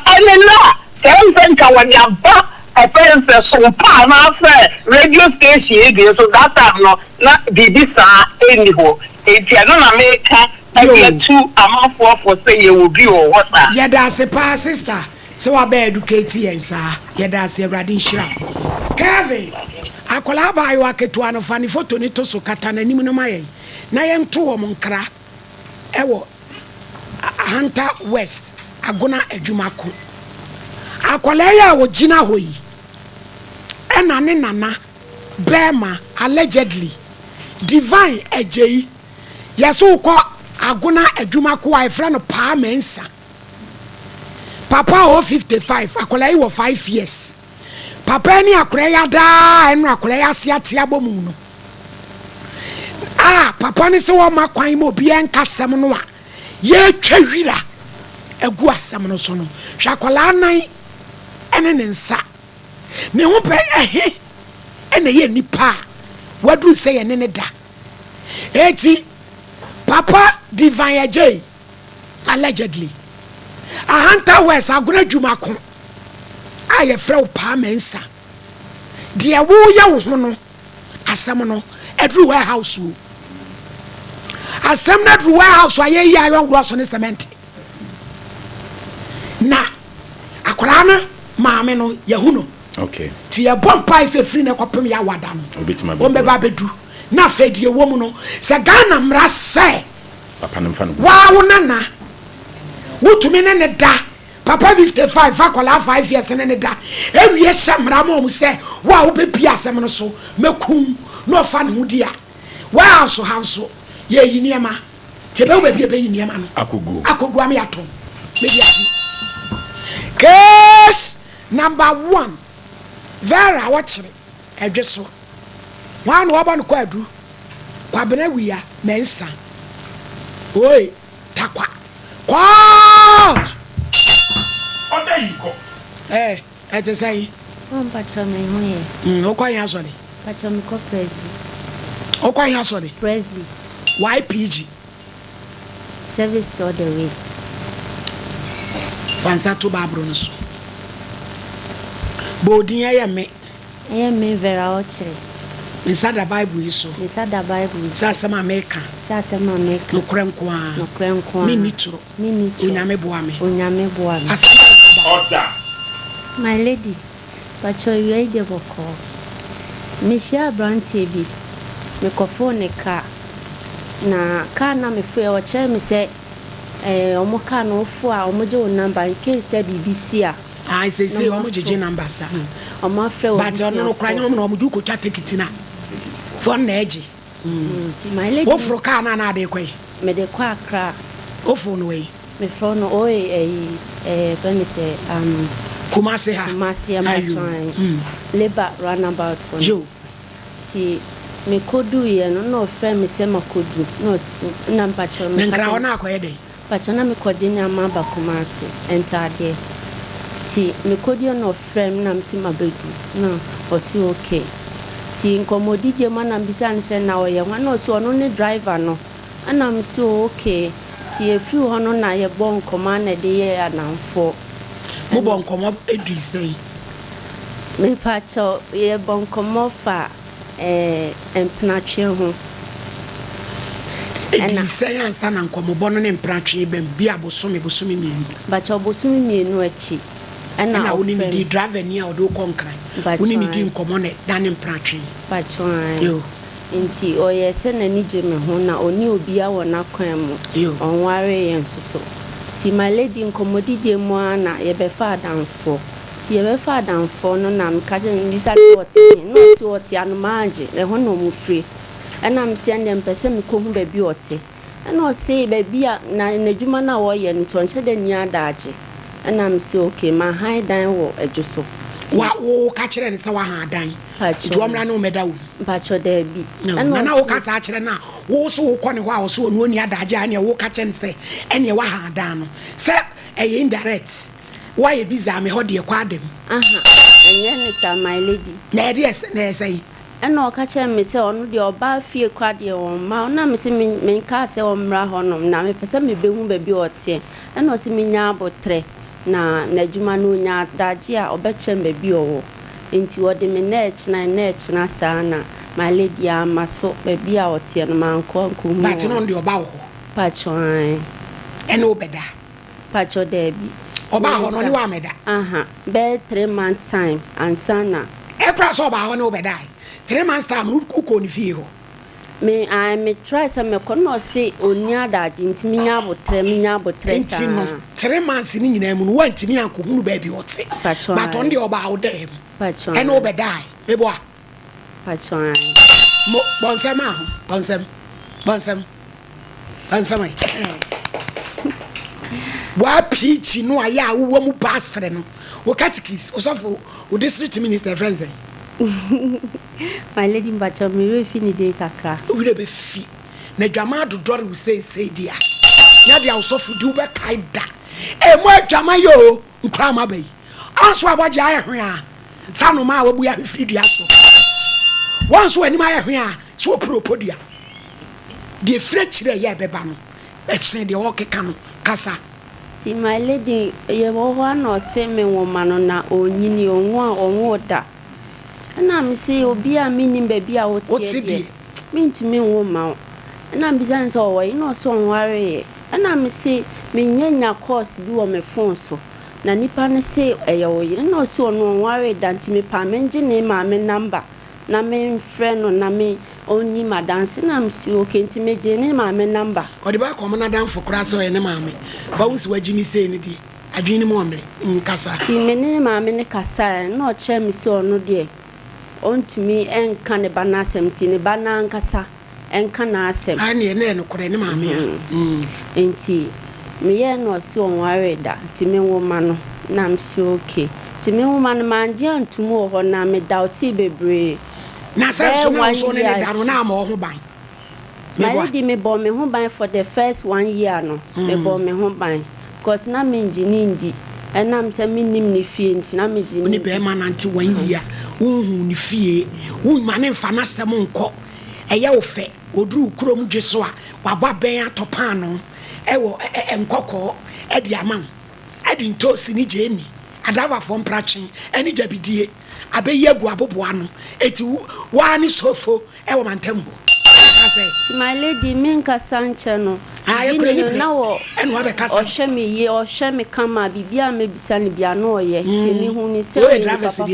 anela tenka when ya ba a friend Sompa na say radio station e bi so that time no na bibi sa eniho enti no na me ka e tu amafo for say ye will be o what ya da se pa sister so wa be educate yen sa ya da se Awurade nhira Kevin akola ba ayo aketua no fa ni photo ni to so kata na nim no maye na ye nto wo nkra ewo Hunter West agona adwumako akola ya wo gina hoyi ena ne nana Bema allegedly divine ejei yaso ko agona adwumako wa efra no pa mensa papa o 55 akola yi wo 5 years papa ni akure ya da enu akure ya sia tia bomu no papa ni se wo makwan mo bi enkasem no a ye twawira egu asem no so no hwakola nan ene ne nsa ne ho pe ene ye nipa wadu se ye ne da eti papa divine ej allegedly Hunter West agona dwumako aye frɛ pa mensa de wo ya wo ho no asɛm no edru warehouse wo asɛm na edru warehouse aye ya yon grosso ne cement na akora na maame no yahu no okay ti ya bompa ise free na kopem ya wada no o mbeba bedu na fedie wo mu no se Ghana mra sɛ papa no mfa no wa wo nana wotumi ne da papa 55 akola 5 years ne da ewie shamra mo se wa wo be bia asem no so mekum no fa ne hudia wa so hanso ye yiniema tebe wo be bia be yiniema no akogu am yato me bia case number 1 vera watching edweso wan wo ba no kwa adu kwa bena wiya mensa oi takwa kwa Odayiko. Ete say. On pacha me huye. Okwa yan so ni. Pacha me ko Presley. Okwa yan so ni. Presley. YPG. Service all the way. Fansa to babro no so. Bodin ya me. Me vera ochre. inside the Bible is so. Inside the Bible. Sasama America. Sasama America. No crankwa. No crankwa. Minitro. Unyame boame. Unyame boame. Order. My lady, but you read the book. Michelle Branty bi. Me kofone car. Na car na me free o che me say omo car no fo a omo je o number in case say BBC a. I say omo je number sa. Omo free o. But no cry no omo du ko cha take it na. For na eji. My lady. Wo fro car na de kwai. Me de kwa Accra. O phone we. Me phone o when say Kumasi ha. Kumasi am trying. Labor runabout one. Yo. Ti me kodu ye no friend me say makodu. No na mpacho me. Nkra ona akoye dey. Pacho na me kojeni amaba Kumasi enter there. Ti me kodu no friend na me say mabedu. No, osi okay. Ti nkomodi je mana mbisa ni say na oye wan no so no ne driver no. Ana me so okay. Ti efi ho no na ye bon koma na de ye anamfo. Mo bon komo edu say. Me pacho ye bon komo fa empnatwe ho. Edu say ansa na nkomo bono ne empnatwe bem bia bosome mienu. Bacho bosome mienu achi. Ana woni ni di driver ni a odo konkran. Woni ni di nkomo ne dan empnatwe. Bacho yo. Inti oye se na ni je me ho na oni obi a wona kwan mu. Onware yen soso. Ti my lady nkomodi de mu ana ye be fa adanfo. Ti ye be fa adanfo no na mkaje ni sa oti no so oti anumage e ho no mu free. Ana mse ande mpese me ko hu ba bi oti. Ana o say ba bi na adwuma na wo ye nto nche de ni adaje. Ana mse okay ma high dan wo adwoso. Wa wo ka kire ni se wa ha dan. Ti wo mra na o meda wo. Bacho da bi. Ana na wo ka sa kire na wo so wo ko ni ho a wo so onu ni adaje ane wo ka kire ni se ene wa ha dan no. Se e indirect. Why you busy me ho de kwa dem. Enye ni sa my lady. Na de na say. Eno ka kire me se onu de oba fie kwa de won ma na me se me ka se o mra ho no na me pese me behu ba bi ote. Eno se me nya abotre na adwuma no nya daje a obeche me bi owo. Enti wode me na sana my lady amaso ba bi a ote no manko nko hu. But no de oba wo. Pacho an. Eno beda. Pacho da bi. Oba ho no ni wa meda. Be 3 months time ansana. E pra so oba ho no beda. 3 months time uko ni fie ho. Me try some me kono say oni adaji ntimi nya abotre sa. 3 months ni nyina mu no wantimi ankohunu ba bi wote. But on the oba wo dem. Pacho. E no beda. Mebo a. Pacho. Mo bonsem a. Bonsem. Wa pichi no aya wo mu pasre no. Wo catechists, osofo, wo district minister friends. My lady Bacho me we fini de kakra. We dey be fi. Na dwama dodore we say dia. Nya dia osofo di wo be kai da. E mo adwama yo nkra ma bai. Anso aboje ayehwe a. Sanu ma wabu ya fi dua so. Once when my ahwe so propodia. The frechire ye beba no. Let's say the walk can kasa. Ti my lady ye wo ho na se me woma no na onyini onwo da. Na me say obi a minim ba bi a wotie de. Me ntumi woma. Na me bizan so wo no so onware. Na me say me nyanya course bi wo me phone so. Na nipa ne say eye wo yire na so no onware da ntimi pa me ngi ne ma me number. Na me friend no na me oni madanse na msi okay ntime je ne ma me number odi ba ko na dan fokra so ye ne ma me ba wusi wagimi sei ne di adwini mo omre nkasa ti me ne ma me ne kasa na o che mi so no de ontumi enka ne bana asem ti ne bana nkasa enka na asem ani ne no kore ne ma me enti me ye no so onware da ti me wo ma no na msi okay ti me wo ma no manje antumu ho na me dauti bebre na say so na so ne daro na ma ho ban my lady me bo me ho ban for the first 1 year no me bo me ho ban cause na me engineer ndi enam se me nim ni fie nti na me engineer ni be ma na nti 1 year unhu ni fie un ma ne mfa na sem nko eye wo fe oduru krom dwe so a waba ben atopa no ewo enkoko e di amam adi ntosi ni jeni adava fo mprachi eni jabidie abeye gu aboboa no eti wa ni sofo e wo mantam ho my lady minka sanche no na wo enwa be kasa o hwe me kama bibia me bisa ne bia no ye ti mi hu ni se we papa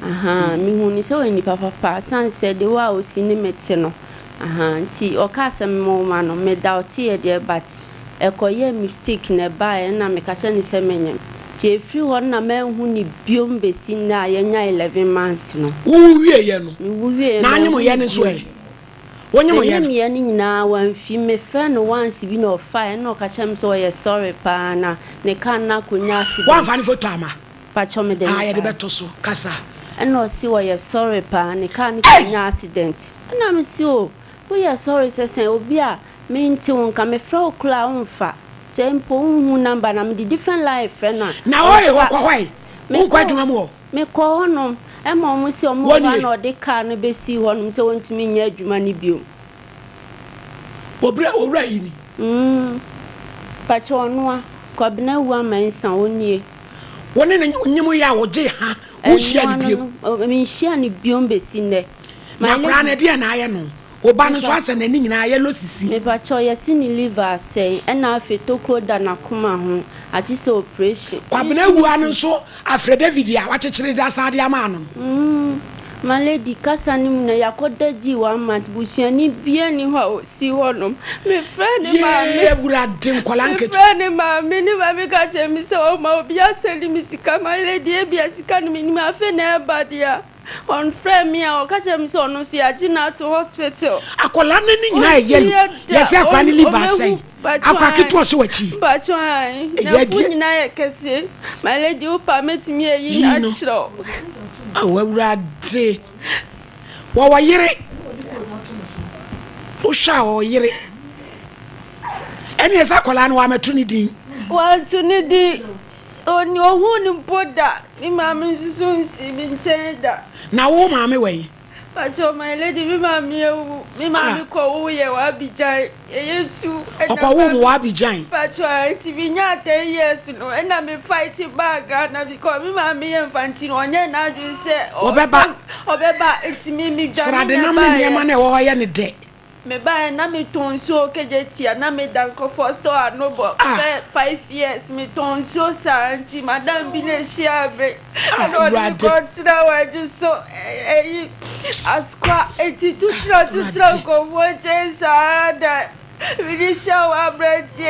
aha mi hu ni se we ni papa sanse de wa o si ni mete no aha nti o ka se mo ma no me doubt ye de but ekoye mistake na ba na me ka che ni se menyem ti efri won na me hu ni biom besi na ye nya 11 months no wo wie ye no na anyemo ye ne so e wonyemo ye me ni nyina wan fi me fe no once bi no fa no ka chem so ye sorry pa na ne kan na konya accident wan fa ni photo ama pa chome de ye de beto so kasa no si wo ye sorry pa ne kan ni konya accident na me si o wo ye sorry se obi a me nti won ka me fra okla onfa se mpo hu number na me di different life na o ye hoi me kwa dwuma mo me ko hono e mo mo si o mo ba na de car no be si hono se wontumi nya adwuma ni bio owura yi ni pa cho no a ko bina wu mansan onie woni ne nyimu ya wo je ha wo hia ni bio me hia ni bio be si ne na kra na dia na aye no oba no so asa na ni nyina aye lo sisi me pa cho ye si ni liver say e na afetokro da na kuma ho achi se operation kwa bina wu anu so afre David ya wa chechire da sa dia ma no my lady kasa ni mu na yakoda ji 1 month busiani bia ni ho si honom me friend ma me ebura den kwalanke friend ma me ni ba me ka che mi se o ma obi aseli mi sika my lady e bia sika ni mi afa na badia on friend me o ka che mi se onu si aji na to hospital akola na ni nyina ye fi akwa ni liver say akwa keto so wachi ba cho ai na fu nyina ye kese my lady o permit me yi na chiro awurade wa yire o sha o yire eni esa kola no wa metu ni din wa tu ni di oni ohun ni poda ni ma mi siso nsi bi ncheda na wo ma me we Pacho my lady mi ma mi ko wo ye wa Abidjan eye tu okwa wo mo wa Abidjan Pacho ti bi nya 10 years no e na me fight back na because mi ma mi infantino onye na adwin se obeba eti mi dwa srade na me ma na wo ye ne de me ba na me tonso kejetia na me danko for store no bo 5 years me tonso santi madam bi na shia be no the consider wa just so askwa eti tutra ko voche sada vi show abrati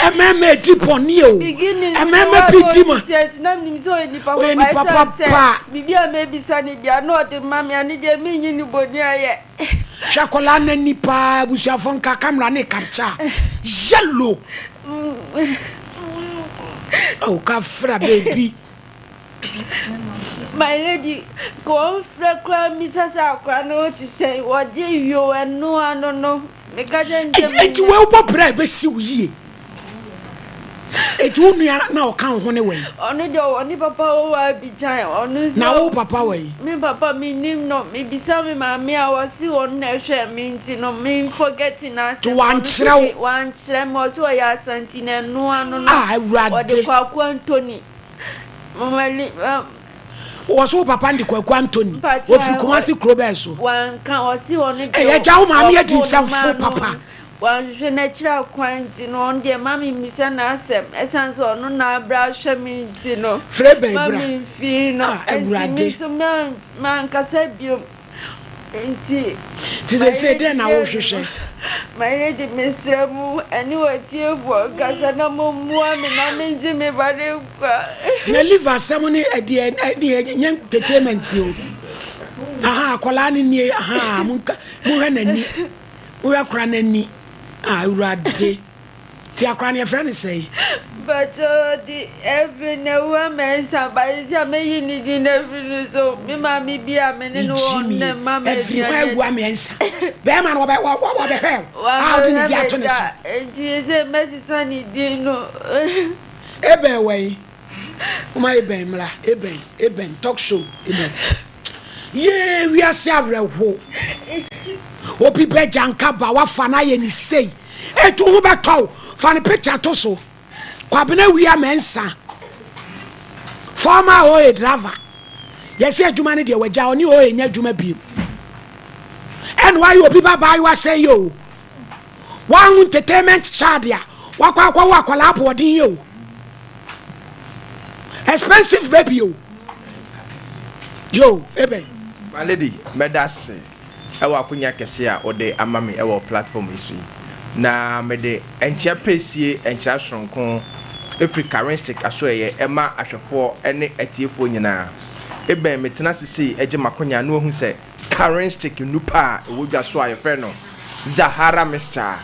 ememe diponi o ememe pitima na nim so ni papa bibia me bisa ni bia no de mami ani de minyi ni boni aye chakola na nipa busuafo nka camera ne capture yellow oh ka fra baby my lady go fra kwa misasa kwa no ti say woje yo enu anono me ka je nje me we wo bra be si uye etu nua na o kan ho ne we onu de oni papa o Abidjan onu na wo papa we me papa mi nim no me bisa me ma me awasi on na hwe me nti no me forgetting na to wan kire mo so ya santi na nu anu no awurade de kwa Anthony mamali wo so papa ndi kwa Anthony wo fi Kumasi Krobe so wan kan o si oni de e ja wo ma me adi nsafo papa wan hwe na kira kwanti no on de mami misa na asem esanso onu na abra hwe mi nti no frebe bra mami fi no awurade so man kasa bio enti ti se de na wo hwehwe my lady mesemu ani watie bo kasa na momua me na menje me bare kwa na liver semoni ade nya entertainment o aha kola ni aha mu hwe nani wo yakora nani awurade ti akora ne friend say but the every no woman somebody me ni di na every so me ma mi bia me ne no na ma me every wa me nsa be ma no be hwe how do you get to this enti ze mercy sani di no ebe we uma ebe mla ebe talk show ebe ye we are sabrehwo obi be janka ba wa fa na ye ni sei etu hu beto fa ni picture to so kwabena wi amensa former oil driver yes adwuma ne de wagya oni oil nya adwuma biem and why you people buy what say yo one entertainment chardia wakwa wakwala apodin yo expensive baby yo ebe my lady medase ewa akunya kese a ode amame ewa platform isu na mede enche pesie enche sonko Africa stick aso ye ema ahwefo ene atiefo nyina ebe metena sisi eje makonya na ohun se current stick nupa ewodwa so ayefre no Zahara Mr.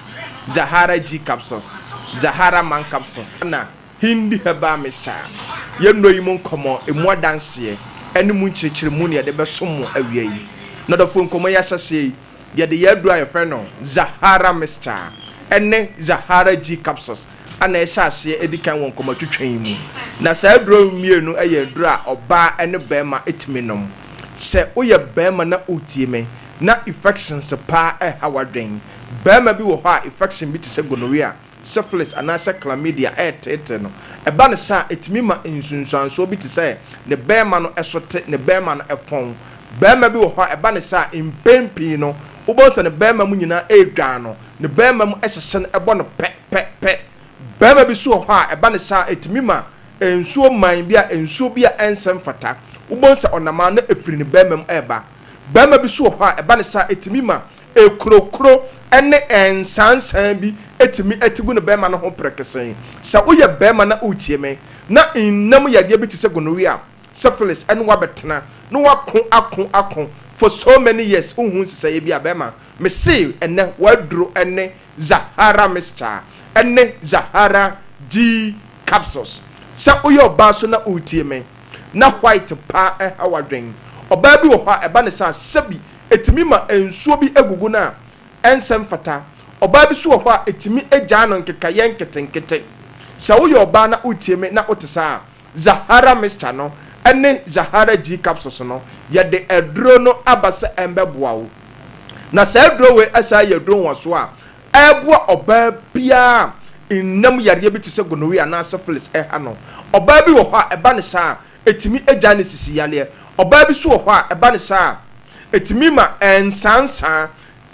Zahara G capsules Zahara man capsules na hindi heba Mr. Yemno yimo Nkomo emu adanse ene mu nchirikiri mu ne de besom awie yi na do fo Nkomo ya hyase ye de yadu ayefre no Zahara Mr. ene Zahara G capsules ana ehase edikan won Nkomo twetwen mu na sa aduro mienu eye adura oba ene bema etiminom se oye bema na otieme na infections pa hawadwen bema bi wo ha infection bi te se gonorrhea syphilis anasa chlamydia no eba ne sa etimi ma nsunsuanso bi te se ne bema no esote ne bema no efon bema bi wo ha eba ne sa impempi no ubonsa ne bema mu nyina edwan no ne bema mu esese no ebo no pe bema bi so ha eba ne sa etimi ma ensuo man bia ensuo bia ensem fata ubonsa onama na efiri ne bema mu eba bema bi so ha eba ne sa etimi ma ekrokro ene ensansan bi etimi etigu ne bema no ho prekesen sa woye bema na utieme na innam yade bi tise gonorrhea syphilis ene wabetena no akon for so many years uhun sise bi abema me see ene wadro ene Zahara Mr. ene Zahara G capsules sa woye oba so na utieme na white pa hawadwen oba bi wo ha eba ne sa sabi etimi ma ensuo bi egugu na ensem fata oba bi so ho a etimi egya no nkeka yen ketenkete sa wo yo oba na utieme na otesa Zahara Mr. no ene Zahara G capsules no ye de edro no abasa embeboawo na sa edro we asa ye edro waso a eboa oba bia innam yare bi tise gonorrhea na syphilis ha no oba bi wo ho a eba ne sa etimi egya ne sisi yale oba bi so ho a eba ne sa etimi ma ensansan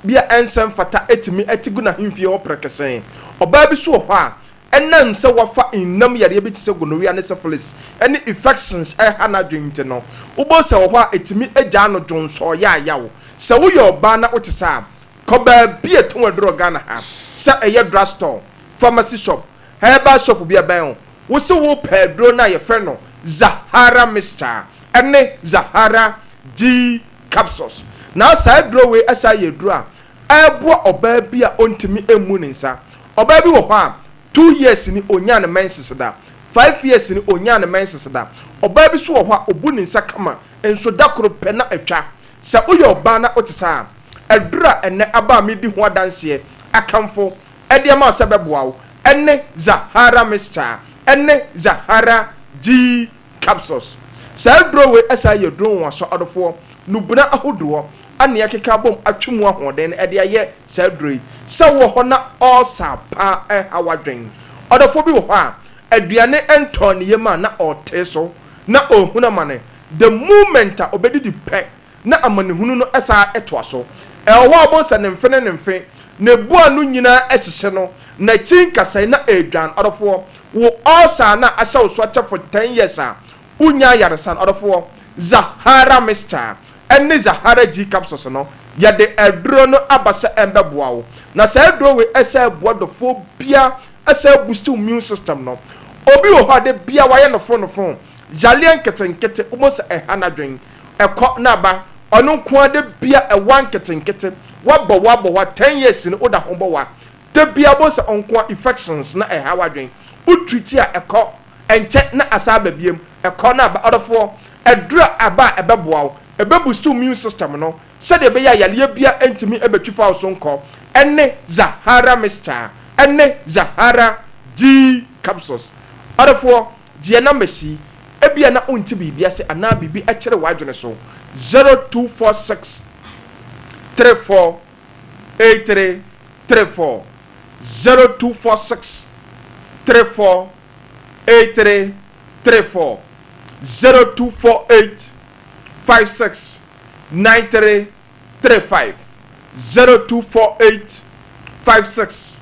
bia ensem fata etimi etigu na himfie wo prekesen oba bi so ho a enam se wafa innam yare bi tise gonorrhea ne syphilis any infections ha na dwinte no ubo se ho a etimi egya no dwonso ya yawo se wo yo ba na otisa koba bia ton adro Ghana ha se eye drugstore pharmacy shop herbal shop bia ban wo se wo pedro na ye fe no Zahara Mr. ene Zahara G capsules na sa dro we asa ye dro a ebo oba bia ontimi emu nsa oba bi wo ho a 2 years ni onya na menses da 5 years ni onya na menses da oba bi so wo ho a obu nsa kama enso dakoro pe na atwa sa uyo oba na otisa edura ene aba mi di ho adanse akamfo ede ma sa beboawo ene Zahara Mr. ene Zahara G capsules sa dro we asa ye dro wa so odofo nubuna ahodowo ane yakeka bom atwemu ahoden ede aye sa dro sa wo ho na osa pa hawadwen odofo bi wo ho a aduane enton ye ma na oteso na ohuna mane the moment a obedi di pe na amanehunu no esa etoaso ewo abonsa ne mfe ne bua no nyina esese no na chinkasa na edwan odofo wo osa na asha wo so acha for 10 years a unya yaresan odofo Zahara Mr. ene Zahara G capsules no yade edro no abasa embeboawo na sa edro we esa boadofo bia esa boost immune system no obi wo hade bia waye no fon jalian ketenkete almost hanadwen eko na ba onu nko de bia ewan ketenkete wabo wa 10 years ni oda hombo wa de bia bo se onko infections na hawadwen utreat a eko enche na asaba biem eko na ba odofo edura aba ebeboawo boost immune system no se de be ya yale bia entimi ebetwifa so nko ene Zahara Mr. ene Zahara G capsules odofo je na mesi ebia na onti bibia se ana bibi a kire wadwene so 0246 34 83 34 0246 34 83 34 0248 56 9335 0248 56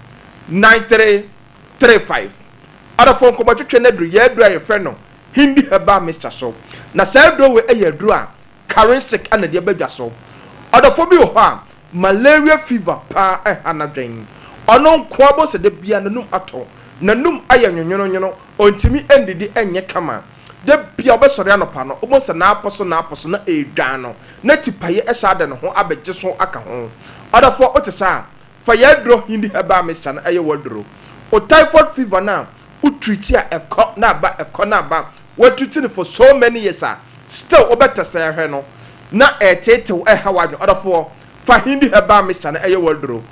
9335 ada phone ko matwetwe na dru ye dru ayefre no hindi heba mr so na say dru we ayedru a currency ana de badwa so ada fo bi ho a malaria fever pa anadwen ono nko abo se de bia nanum ato nanum ayenwonwono ontimi endidi enye kama de bia obesore anopa no obo se na aposo na edwan no na tipaye ehade no ho abegye so aka ho ada fo otesa fa yedro hindi heba mr na aye wodro o typhoid fever na utreat a ekọ na ba what treating for so many years still obeta say hwe no na etetew hawadwo odofo fa hindi heba mr na eye wodro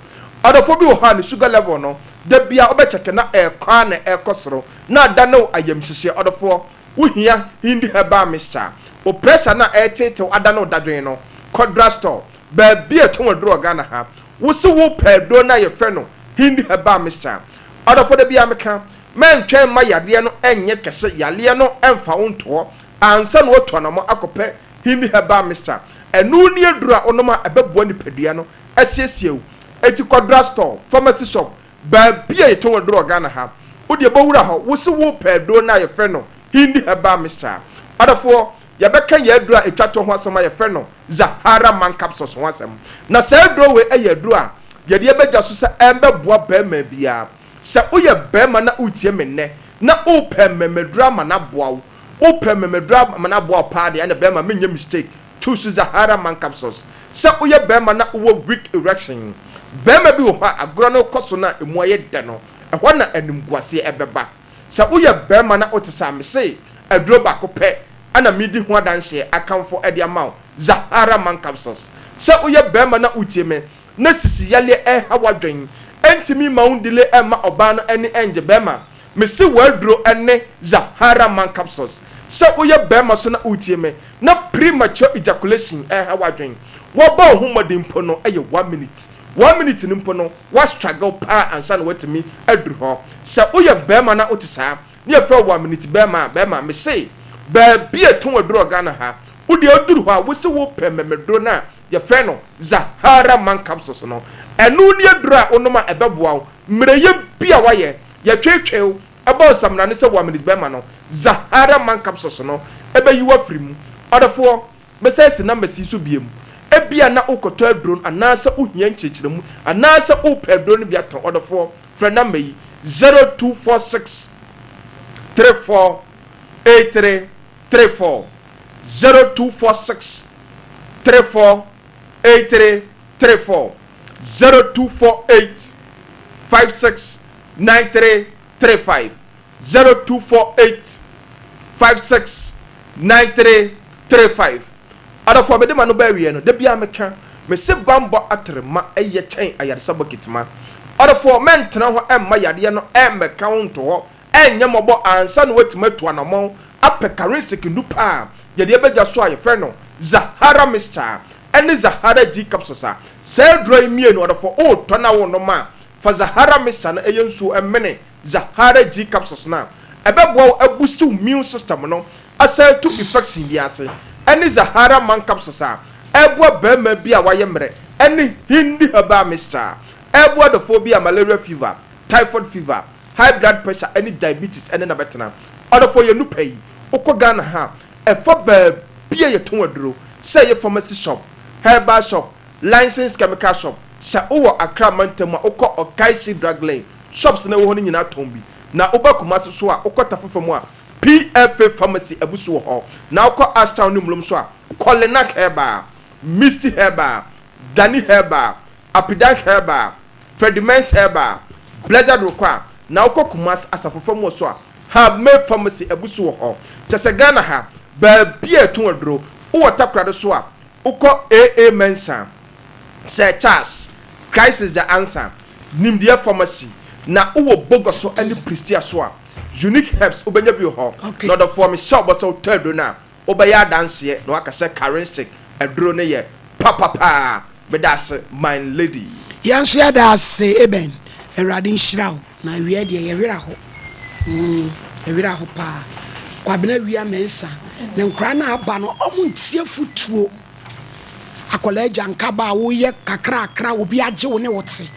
odofo bi wo ha ne sugar level no da bia obecheke na ekwa na ekosoro na da no ayamhihye odofo wohia hindi heba mr o pressure na etetew ada no dadwen no codrastol ba bia to wodro Ghana ha wo se wo pedo na ye fe no hindi heba mr odofo da bia meka men twen ma yade no enye kese yale no emfa wonto ansa no to na mo akopɛ hindi heba mr enu ni adura onoma ebebo ni padua no asiesiew eti codrastol pharmacy shop ba bia ye to wodro Ghana ha wo de bowura ho wo se wo pedo na ye fe no hindi heba mr adafo ye beka ye adura etwato ho asema ye fe no Zahara man capsules ho asem na se aduro we eye adura ye de ebedwa so se embeboa ba ma bia se uye bema na utie menne na upememedra mana boawo upememedra mana boa pa de na bema menye mistake to Zahara man capsules se uye bema na uwo weak erection bema bi wo ha agro no koso na emu aye de no ehwo na animguase ebeba se uye bema na otesa me se aduro bakope ana midi ho adanse akamfo ede amaw Zahara man capsules se uye bema na utie me na sisi yale hawadwen entimi maundile ema obano eni enje bema mesi wadro ene Zahara man capsules se uye bema so na utie me na premature ejaculation hawadwen wo ba ohumodin po no eye 1 minute 1 minute ni po no wa struggle pa ansa na watimi adru ho se uye bema na otisa ne ye fa 1 minute bema mesi ba bia ton wadro Ghana ha udi oduru ho a wo se wo pememedro na ye fe no Zahara man capsules no enu ni adura onoma ebeboa mreye bia waye ye twetwew aba samna ne se 1 minute bema no Zahara man capsules no ebe yiwa frimu odafo mesesi na mesi so biem ebia na ukoto adron anasa uhia nchechiremu anasa upedro no bia ton odafo frena meyi 0246 34 83 34 0246 34 83 34 0248 56 93 35 0248 56 93 35 adafo abede ma no ba wie no da bia meka me se bambo atrema eye chen ayaresa bokitima adafo mentena ho emma yade no emmeka wonto ho enye mobo ansa no watima tu anamon ape currency kindu pa yade ebedwa so ayefre no Zahara mixture ene Zahara G capsules a say dry mie no adafo o to na wo no ma fa Zahara mixture na eyensu emene Zahara G capsules na ebebo boost immune system no asay to infection bi ase ene Zahara man capsules a ebo ba ma bi a waye mre ene hindi haba mixture ebo the phobia malaria fever typhoid fever high blood pressure ene diabetes ene na betena adafo ye nu pay ukọ Ghana ha efo ba bia ye ton aduro say ye pharmacy shop herbal shop licensed chemical shop sa owo Accra Mantam ukọ Okaishi drug lane shops na wo nyina tombi na obakuma so a ukọ tafofam a PFA pharmacy abusu ho na ukọ Ashtown numlum so a Kolenak herbal Misty herbal Dani herbal Apidan herbal Fredimens herbal Blizzard Roqua na ukọ kumas asafofam so a have made pharmacy abusu ho tese Ghana ha ba bia ton aduro wo takrado so a uko AA Mensa Sir Charles Christ is the answer Nimdia pharmacy na uwo bogoso any prestia so a unique herbs obenya bi ho no the form shop was so third na obaya dance ye no aka say currency aduro ne ye papa bedase my lady yanso ya da se eben erade nhyirawo na wie de ye wera ho ewira ho pa kwabena wia mensa ne nkra na aba no omuntie futuo akola janka ba wo ye kakra akra obi age wo ne wote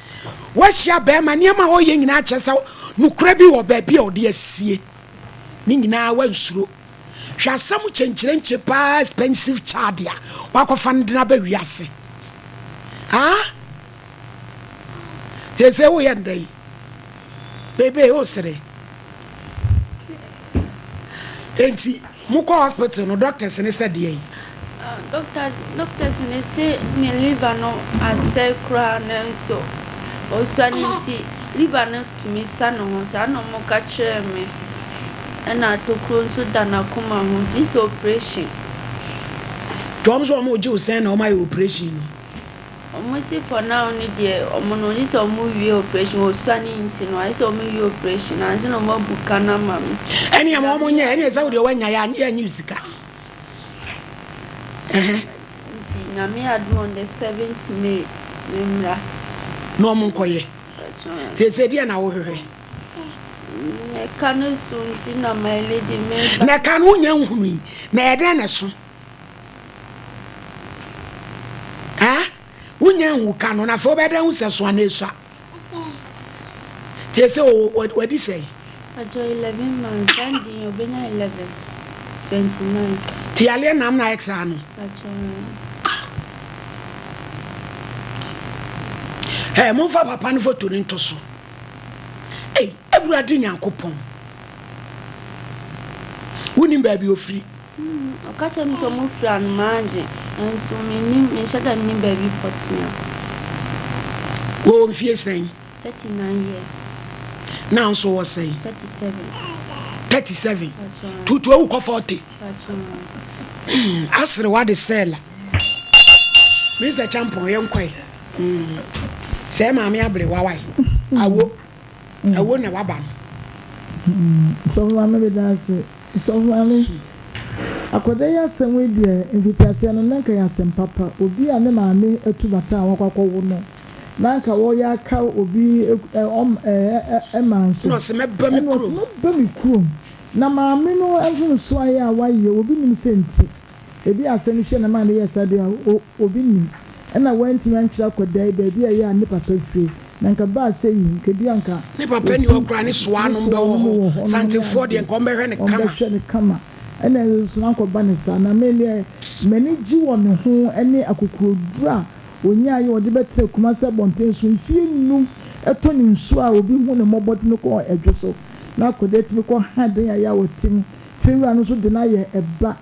wahia be ma niam a wo ye nyina achesa nukura bi wo ba bi ode asie ni nyina wansuro hwasam chenchirenche pa expensive chardia wakofa ndina ba wiase ha tese wo ye ndai bebe o sere enti muko hospital no doctors ne said ye doctors ne say ne liver no asecra na so also anti liver no to me san no so no mo ka kire me na to kro so dana kuma ho this operation tom so mo je o sen na o my operation omo say for now ni there omo no ni so mo wi operation o sani nti no I say omo wi operation and say no mo buka na mami eni am omo nya eni za wo de wanya ya nya usika nti na me adu on the 7th May memra no mo nkoye te se dia na wo hwehwe me kanu so nti na my lady me na kanu nya nhunu na ede na so unya hu kanu na fo beda hu se so na esua te se what did say ajo 11 months and you obenya 11 29 ti ale nam na exa no ajo mo fa papa no foto ni nto so everybody nyankopon woni ba bi ofiri okacha mto mo firi an manje enso me shada ni baby potnia wo mfie sen 39 years now so was saying 37 tutu e ko 40 asre what the seller Mr. Champion yenkwai se ma me abre wawai awo na waba so ma me dance so ma me akoda ya semwe die invitation no nanka ya sem papa obi a ne maame atubata awakwakowo no nanka wo ya ka obi manso no se meba mi krom na maame no enfu so aye a waye obi nim senti ebi asem hye na ma ne yesade obi nim na wanti ankyira akoda baabi a ya ne papa fie nanka ba sei nkedi anka ne papa ni okra ne soa no mbe wo santifo de nko mbehwe ne kama ene so anko banisa na mele mani ji won ho ene akokodura onya ye ode betre kuma se bonten so mfie num eto ni nsu a obi hu ne mobot no ko edwo so na akodeti ko haden ya wotim fiwa no so de na ye eba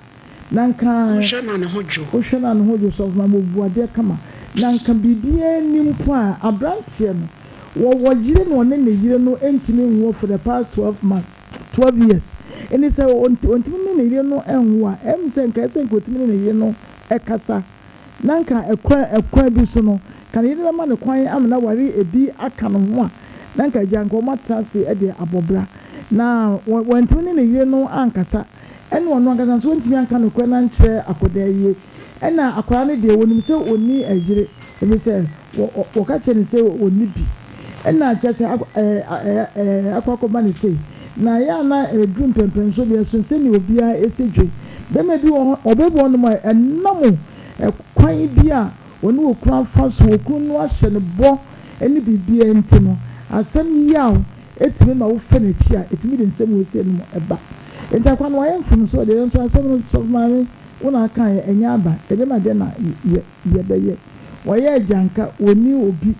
nanka hwena ne hojo so ma mobuade kama nanka bibie nimpo a abrantie no wo yire no ne yire no entimi nwo for the past 12 years and it's a ontimi no enwa say nka say nkotimi ne no ekasa nanka ekwa bi so no kan yire ma ne kwan amna ware ebi aka no ho a nanka janka o matrase e de abobra na wontimi ne no ankasa ene wono ankasa so ontimi anka no kwa na nkyere akoda yie ena akwara ne de wonim se oni agire ebi se wo ka che ne se oni bi ena che se akwakoba ne se na ya na edrum pempen so be so se ni obia esedwe be me bi obebo no ma enamo kwan bia oni okura faso okunu ahye ne bo eni bibia ntino asem yaw etime ma wo fe na chi a etime de nsem wo se no eba enta kwa no ayemfum so de nso asem no so maame wona kan enya aba ebe ma de na ye be ye wo ye janka oni obi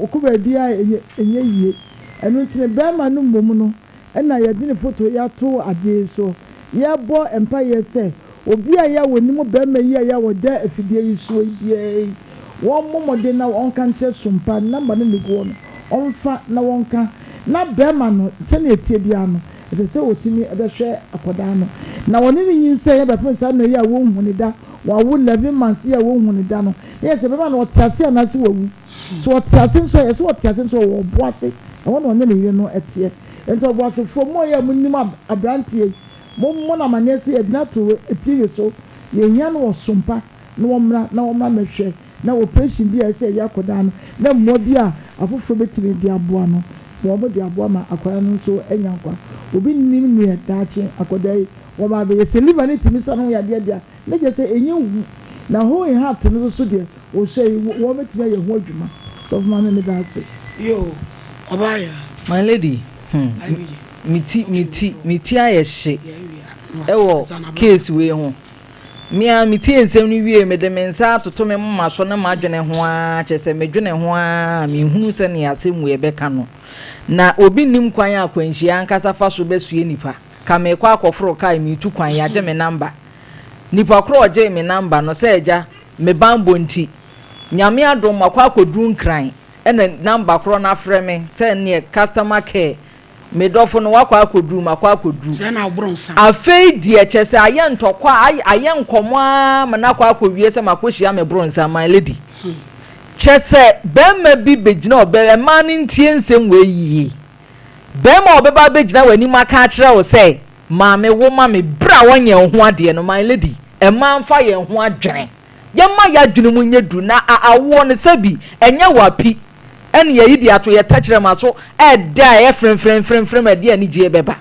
okuba bia enye yie enu ntine be ma no mmom no ena ya dine foto ya to ade so ya bo empire se obi a ya woni mu be ma yi ya wo da afidie yi so bie won momode na on kan che Sompa namba ne ligo no on fa na won kan na be ma no se na etie bia no se otimi ebe hwe akoda no na woni ni nyinse ya be pesa no ya wo hu ni da wa wo 11 months ya wo hu ni da no yes be ma no otiase na se wawu so otiase so yes otiase so wo boase e won no ne ne no etie ento boase fo mo ya munim abrantie mo na manese edina to etie so ye nya no Sompa no womra na womra mehwe na operation bi a se ya koda no na mo bi a afofo betire di aboa no mo di aboa ma akwara no so enya kwa obi nim ne daache akoda wo ba be se liver ne timi sa no ya de dia ne je say enye wu na ho in heart no so de o say wo metimi ye ho adwuma so ma me da say yo obaya my lady miti ayehye ewo case we ho mia miti ensem ni wie me de mensa toto me mma so na madwene ho a chese medwene ho a me hu se ne asem we beka no na obi nim kwan akwanhia ankasa fa so besue nipa ka me kwa akoforo kai me tu kwan ya je me number nipa kro oje me number no se eja me bambo nti nyame adom akwa akodu nkran ena number kro na frɛ me se ne customer care me dofo no wakwa akodu makwa akodu se na obronsa afei die chese aye ntokwa aye nkomo a mana kwa akowie se makohia me bronsa my lady chese bema bi begina obere ma ne ntie nsem we yi bema obeba begina wani maka akere wo se ma me wo ma me bra wonye ho ade no my lady e ma mfa ye ho adwene ye ma ya dwene mu nyedu na awo ne sabi enye wapi ene ye yidi ato ye tachere ma so e da ye frem ade ani je beba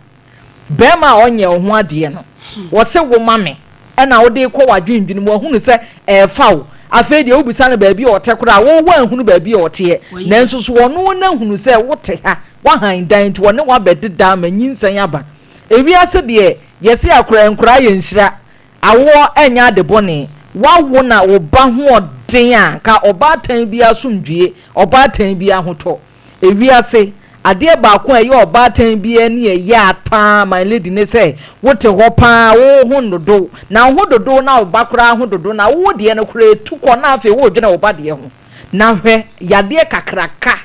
bema onye ho ade no wo se wo ma me ena wo de ko wadwendwene mu ahunu se e fa wo afei de obisa na baabi otekora wo wanhunu baabi ote nanso so wono na hunu se wote ha wahan dan to ne wabededa manyinsan aba ewiase de yesi akora nkora ye nhira awo enya de bone wawo na oba ho den a ka obatan bi asomdue obatan bi ahoto ewiase ade ba ko aye obatan bi ani ya pa my lady ne say wote ho pa wo ho dodo na ho dodo na obakora ho dodo na wo de ne kora etuko na afi wo dwena obade ho na hwe yade kakraka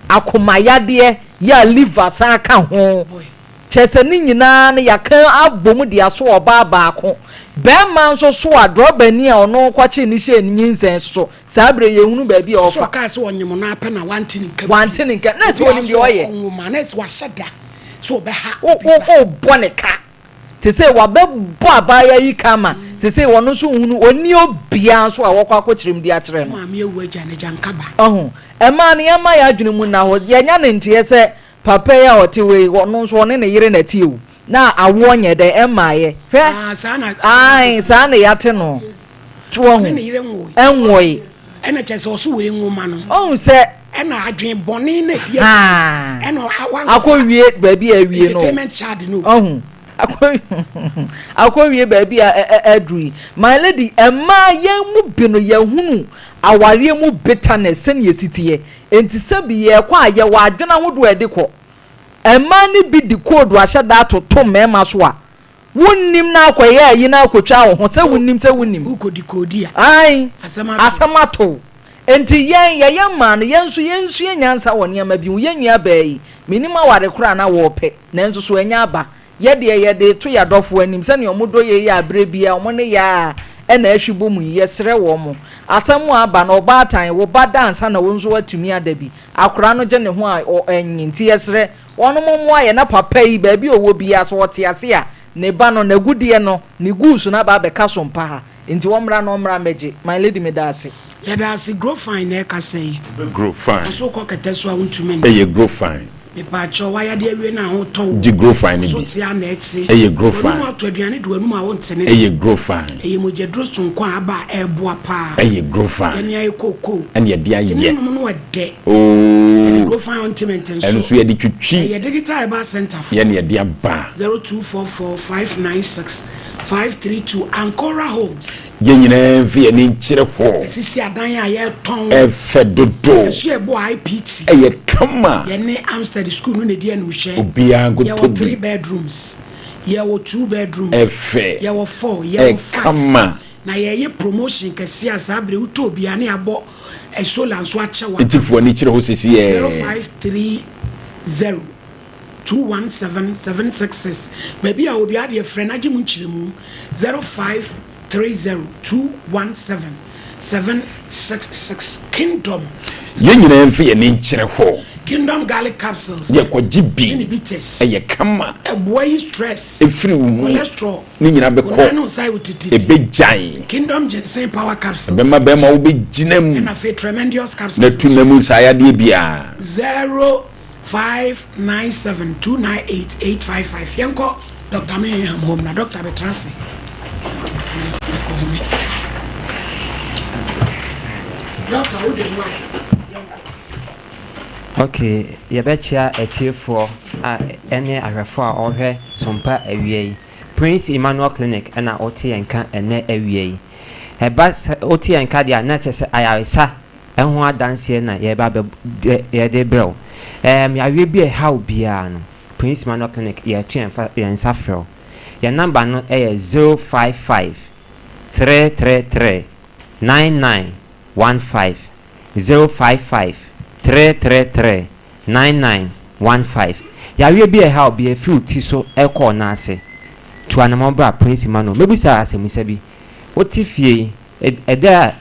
akoma yade ya liver sa ka ho chese ni nyina ne yakan abom de aso oba baako bema nso so adrobani a ono kwache ni hye ni nyin so sabre ye hunu ba bi ofa so ka se onyem na apɛ na wanti nka na se onim de oye onwuma na wa sheda so be ha o boneka te se wa be bo abaya yi kama te se wono so hunu oni obia so a wokwa akokyerem di akyere no ma me ewu agya ne jankaba e ma ne ma ya adwene mu na ho ye nya ne ntie se papa ya otiwe wono so ne yire na tie wu na awo nye de emaye hwe sana yate no tuwo hu enwoyi ena chese oso we nwoma no o se ena adwen boni na die ena akowie baabi awie no payment charge no akowie baabi adui my lady ema yen mu bi no ye hunu aware mu bitterness ne yesitiye enti sabi ye kwa ye wa adwena hodo edekọ ema ni bi di code wa hyada to mema so a wonnim na akoye ayi na akotwa wo ho se wonnim ukodi kodi a ai asamato enti yen ma no yensu nyansa woni ama bi yen nua baayi minima ware kura na wo pe nanso so enya aba yede to ya dofo anim se ne omodo ye ya abre bia omo ne ya ena ahwibo mu yesre wo mo asamu aba na oba atan wo ba dance na wonzo atumi adabi akora no je ne ho a enyinti yesre wono mo aye na papa yi ba bi owo bia so wote ase a ne ba no na gudie no ne guusu na ba be ka so mpa ha nti wo mra meje my lady me da ase ya da ase grow fine na ka say grow fine so ko keteso a wontumi e ye grow fine me pa cho wa ya de awie na ho to di grow fine bi so ti ana eti e ye grow fine no to aduane do anum a wontene e ye grow fine e ye mo je dro sonko aba eboa pa e ye grow fine eni ay koko eni de aye no no de grow fine ontiment nso eno so ye de twitwi ye digital ba center ye ne de aba 0244596532 Ancora Homes ye nyina vie ni nkyere ho sisi adan a ye ton e fe dodo so e bo IPT e ye kama ye ne Amstead school no ne dia no hye obia go to 3 bedrooms ye 2 bedrooms e fe ye 4 ye 5 kama na ye promotion kesi asabre uto obia ne abo e solar nso achewa etifo ni kyere ho sisi ye 0530 217766 baby a obi ade friend age mu nkyiremu 0530217766 Kingdom ye nyina mfe ye ni nkyere ho Kingdom garlic capsules ye kwaji bi e ye kama e boy stress e free wu cholesterol ni nyina be ko e be jan Kingdom ginseng power capsules be ma wo be ginam and a tremendous capsules na tunamu saya de bia 0597298855 yanko Doctor me am home na doctor be transi. Doctor who dey why? Okay, yɛbɛkyia atiefoɔ a ɛne ahwɛfoɔ a ɔhwɛ Sompa awia yi. Prince Emmanuel Clinic ɛna ɔte yɛn ka ɛnɛ awia yi. Ɛba ɔte yɛn ka deɛ na kyerɛ sɛ ayaresa ɛho adanseɛ na yɛba yɛde brɛw. Yɛawie bi ɛhaw biara no. Prince Emmanuel Clinic yɛto yɛn nsa frɛw. Yɛn number no ɛyɛ 055 333 9915 055 333 9915. Yawie bi ɛha obi afiu ti so ɛkɔ na ase to anamobra Prince Emmanuel mebisa asɛmisa bi oti fie ɛda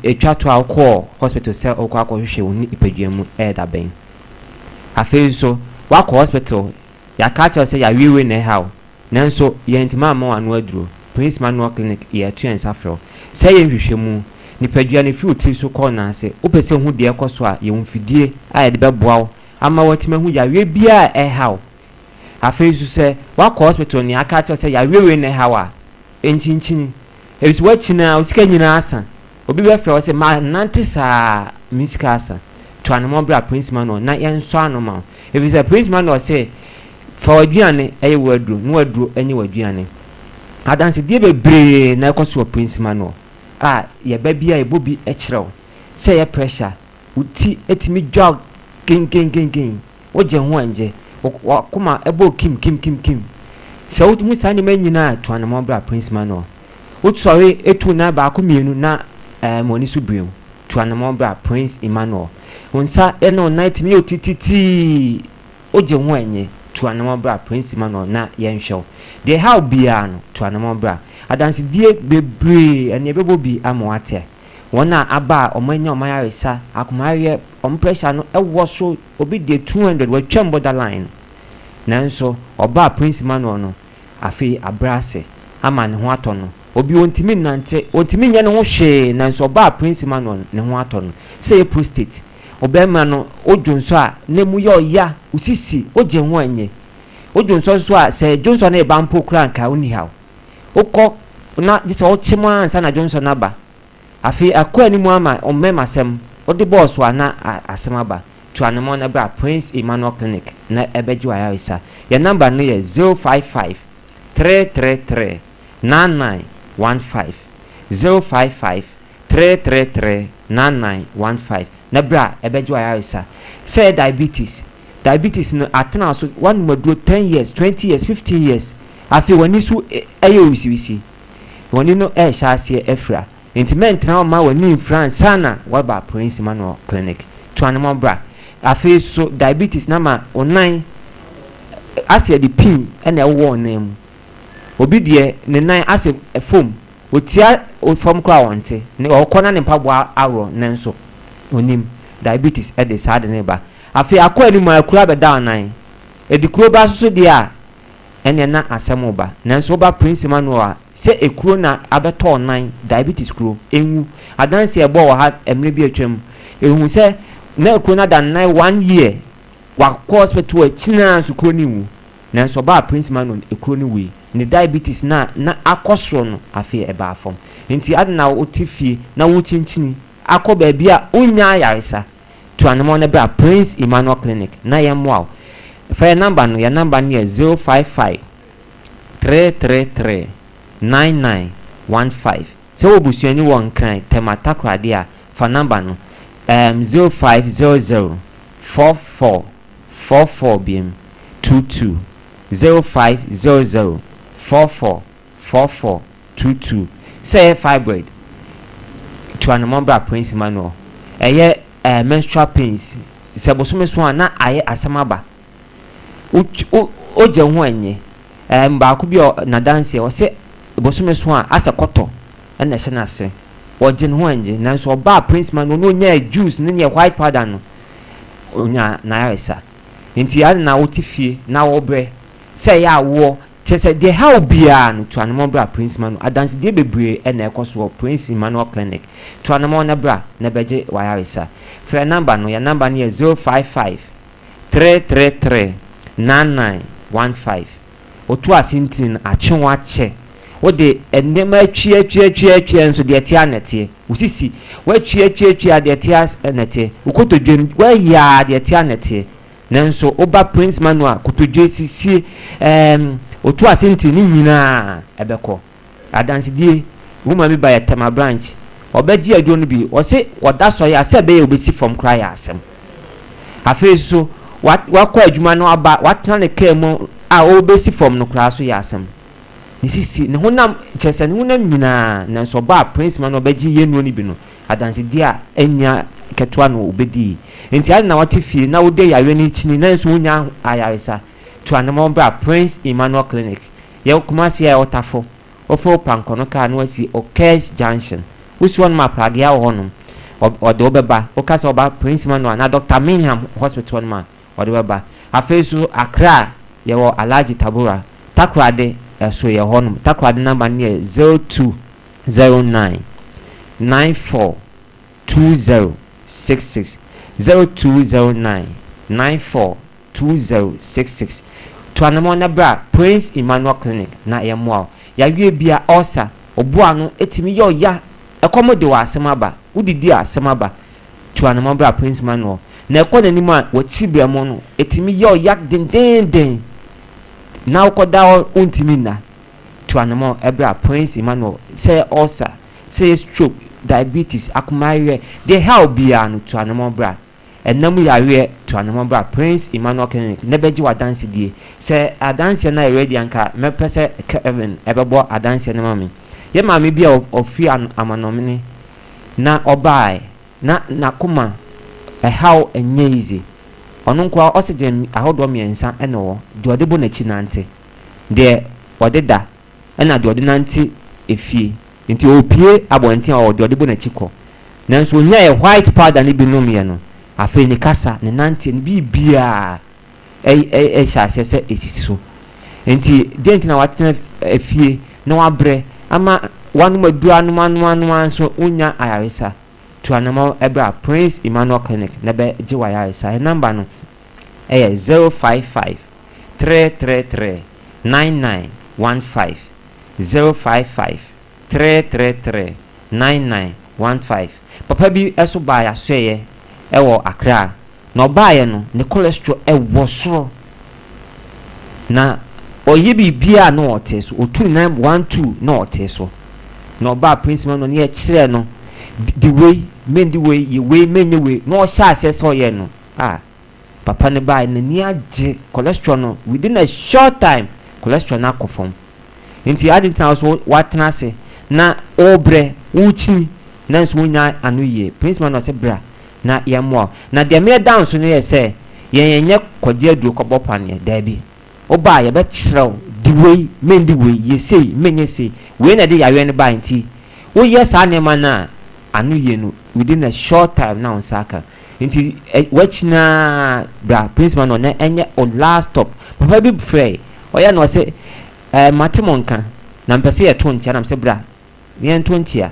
etwa to akɔ hospital sɛ ɔkɔ akɔhwehwɛ woni ipadua ɛda bɛn afei so wakɔ hospital yaka kyerɛ sɛ yawie na ɛha nanso yɛntima ama anu aduro Prince Emmanuel Clinic yɛto yɛn safrɛ sɛ yɛhwehwɛ mu nipadua ne fiu ti so kɔ na ase wopɛsɛ hu deɛ ɛkɔ so a yɛmfidie a yɛde bɛboa ama watima hu yawie bia ɛhaw afei so sɛ wakɔ hospital ne aka kyerɛ sɛ yawie na ɛhaw a enkyinkyin ebiso wachina osika nyina asa obi bɛfrɛ sɛ ma nante saa misika asa to anomobra Prince Emmanuel na yɛnso anoma ebisɛ Prince Emmanuel sɛ fa waduane ɛyɛ waduro no waduro ɛnyɛ waduane adanse die bebree na ɛkɔ so Prince Emmanuel a yɛba bia ebobi ɛkyerɛw sɛ yɛ pressure uti etimi dwa gen oje ho anje wakoma ebo kim sɛ wotu saa ne manyina to anamobra Prince Emmanuel wotsɔre etu na ba akomienu na moni so brem to anamobra Prince Emmanuel wonsa eno night mi otititi oje ho anye to anamobra Prince Emmanuel na yɛnhwɛw de how bia no to anamobra adanse die bebre ene bebo bi amwate wona aba omanya omayaresa akomayɛ pressure no ɛwɔ so obi de 200 watwam borderline nanso oba Prince Emmanuel no afi abrase ama ne ho atɔ no obi ontimi nante ontimi nya ne ho hwe nanso oba Prince Emmanuel ne ho atɔ no say prostate obema no odwonso a ne mu yɛ oya usisi oje ho anye odwonso so a sɛ Johnson na e ba mpo kura nka oni haw okɔ na dise ochima ansa na Johnson na ba afi akɔ ani mu ama ommema sem odi boss wa na asema ba to anamo na bra Prince Emmanuel Clinic na ebeji wa yarisa ya number no ye 055 333 9915 055 333 9915 na bra ebeji wa yarisa say diabetes no atena so one modro 10 years 20 years 15 years afi wani su ayo wisi wani no shase efra intimate na ma wani France sana waba Prince Emmanuel Clinic to anamobra afi so diabetes na ma onan ase de pin na ewo onam obi de ne nan ase foam otia ofom kra wonte ne okona ne mpaboa aro nanso onim diabetes e de sad ne ba afi akọ ani ma akura be da nan e di kuro ba so de a ene na asem ba nanso ba Prince Emmanuel se ekuro na abeto nan diabetes kuro enwu adanse ebo wo ha emre bi atwam ehun se na ekuro na dan nan 1 year wa hospital achina su kuro ni wu nanso ba Prince Emmanuel ekuro ni wi ni diabetes na akosoro no afi eba afom nti adna otifie na wo chinchini akọ ba bia onya yaresa to anamo na bra Prince Emmanuel Clinic na yemwa fa number no ya number no 055 333 9915 so obusuani won kan temata krade a fa number no 0500 44 44 bm 22 0500 44 44 22 say fibroid to anamobra Prince Emmanuel menstrual pains se bosome so na aye asamaba oje ho anye ba ko bi na dance o se bosome so a asakoto na hye na se oje ho anye nanso oba Prince Emmanuel no nya juice ne white powder no onya na yaresa nti ya na wotifie na wo bre se ya wo chese de how bia no to anamobra Prince Emmanuel adanse de bebre na ekoso Prince Emmanuel Clinic to anamona bra na beje wa yaresa for number no ya number no 055 333 9915 otu asintin atwe wache wode enema atwi enso de tia nete usisi watwi de tia nete ukotodwe waya de tia nete nanso oba prince manual kotodwe sisi otu asintin ni nyina ebeko adanse die wuma mi ba ya tema branch obeji adwo no bi o se oda so ya se be obesi from cry asem afi so wakɔ adwuma no aba watena ne kemu a obesi from no kra so ya asem ni sisi ne honam kyese ne honam nyina na so ba prince man obeji yenu ni bi no adanse dia enya ketwa no obedi enti ade na wate fie na wode yawe ni chini na nso nya ayaresa to anamo bra Prince Emmanuel Clinic ye kuma se ya otafo ofo pankono ka no asi Okes Junction uswon ma pragia honum ode obeba okasa oba Prince Emmanuel na Dr. Minham Hospital man ode obeba afesu Accra ye wo Alhaji Tabura takrade so ye honum takrade number ne 0209 942066 0209 942066 to anamo na bra Prince Emmanuel Clinic na yemwa ya wie bia osa oboa no etimi yo ya ekomode wa asemaba udidi asemaba to anamo bra Prince Emmanuel na ekonani ma wachi bia mo no etimi yo ya den na ukoda untimi na to anamo ebra Prince Emmanuel say osa say stroke diabetes akumaye they help bia no to anamo bra enam yawe to anamo bra Prince Emmanuel Clinic nebeji wa dance die se adanse na ready anka mepese Kevin ebebo adanse na mami ye mami bia ofi amanomene na obai na kuma how enye easy onu kwa oxygen ahodo miensa ene wo de odebo na chi nante de odeda ena de odinante efie nti opie abonten o de odebo na chi ko nanso nya white powder ni binomie no afi ni kasa ne nante ni bibia sese esisiso enti dent na watena efie na wabre ama wanu madu anu so unya ayaresa to anamo ebra Prince Emmanuel Clinic na be jiwa ayaresa number no 055 333 9915 055 333 9915 papa bi eso ba ya soye ewo Accra na obaye no ne cholesterol ewo soro na oye bibia na oteso otu na 12 na oteso na oba Prince man no ne kire no the way you way menye way no sha access oye no papa ne ba na ni age cholesterol no within a short time cholesterol na akofom nti adintan so watena se na obre uchi na nso nya anuye Prince man no se bra na yamwa na de me dance no yese yenye kwaje adu ko bopane da bi oba ye be kirew the way men the way ye say menye say we na de yawe ne ba nti wo yes anema na anuye no within a short time now saka nti wachina bra Prince man no na enye o last stop papa bi frey oya no se matemonka na mpese ye to ntia na mse bra ye to ntia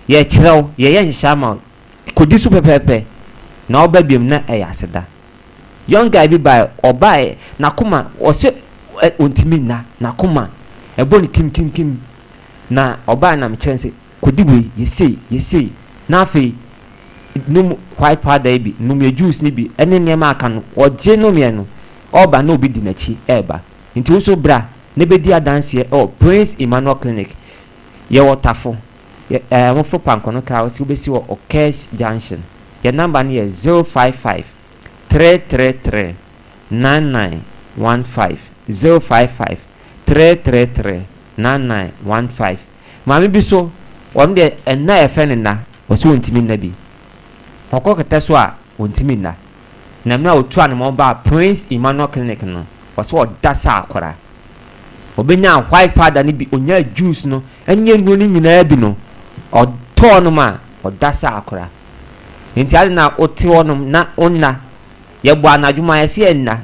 ye kirew ye shama kodi su pepepe na oba biem na aseda young guy bi by obai na kuma ose ontimi na kuma eboni kim na obai na mchense kodi we yesei na afi num white powder bi num juice ni bi ene nema aka no oje no me no oba na obi di nachi eba nti wo bra ne bedi adanse Prince Emmanuel Clinic ye wotafo mo fo pankono ka o si obesi wo Okes Junction your number ni 055 333 9915 055 333 9915 mami biso on de enna efen na o si wontimi na bi okokete so a wontimi na na otu anemo ba Prince Emmanuel Clinic no o so dasa akora obenya white powder ni bi onya juice no enye nu ni nyina bi no oto no ma odasa akora nti ade na oti wonum na onna ye bo anadwuma ye se enna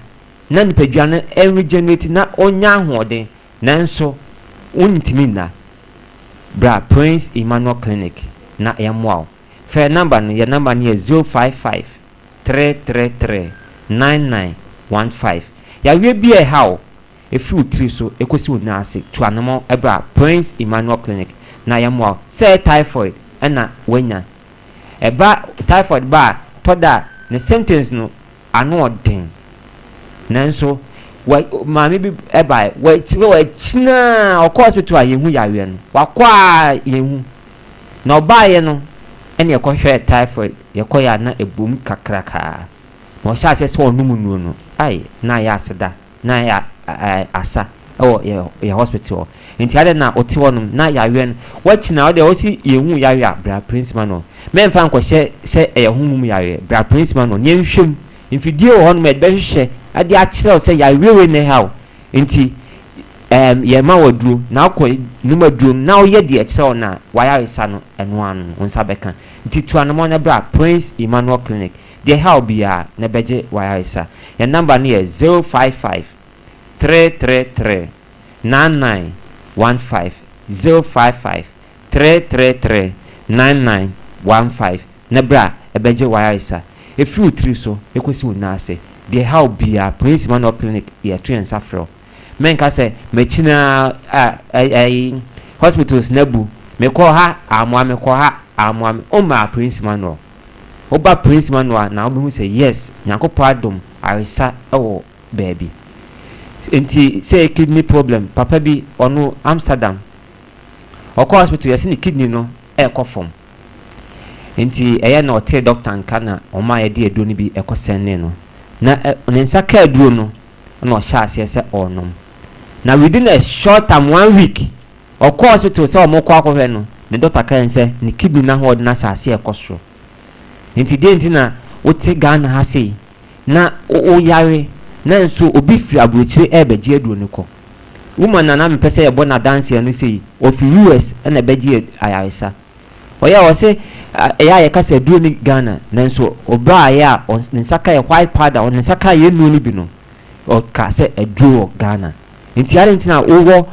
na nipadua no regenerate na onya ahoden nanso untimi na bra Prince Emmanuel Clinic na yamwa fair number no ye number ni 055 333 9915 ya wie bi e how if you three so ekosi unase to anamo ebra Prince Emmanuel Clinic na yamwa say typhoid na wenya eba typhoid ba toda ne sentence no ano odin nanso wa maame bi eba wa china of course to ayehu yawe no wakwa yehu na obaye no ene ekohwe typhoid yekoya na ebum kakraka na osha se so onum no ai na ya aseda na ya asa ya hospital nti ade na oti wonum na yawe no wachina ode osi yehu yawe bra principal no memfa nkɔhye se ehumum yawe bra principal no nyenhwem mfidie wo hono med behwehwe ade akyerɛ se yawe we ne haw nti ye ma waduro na akɔ numaduro na oyɛ de akyerɛ na waya resa no eno anu onsa beka nti tuanamo na bra Prince Emmanuel Clinic de haw bia na beje waya resa ya number ne 055 333 9915 055 333 9915 na bra ebeje waya resa if you three so ekosi unase de haw bia Prince Emmanuel Clinic ya tu ensafro menka se mechina hospitals nebu meko ha amwa meko ha amwa oma Prince Emmanuel oba Prince Emmanuel na obi hu say yes nyakopo adom aresa ewo baby enti say kidney problem papa bi ono Amsterdam oko hospital yesi ni kidney no ekofom enti eye na ote doctor nka na oma ye de edo ni bi ekosenne no na ne nsaka aduro no na o sha ase se onom na within a short time 1 week oko hospital say omoko akohwe no the doctor kan say ni kidney na ho na sha ase ekosoro enti de enti na wote Ghana ha sei na o yare na nso obi firi aburochire ebeje aduro ne ko woman na mpese ye bona dance no sei of US na beje ayaresa oya wo se eya ye kasa aduro ni Ghana na nso oba ya nsaka ye white powder on nsaka ye nu ni bi no o ka se aduro Ghana nti are ntina owo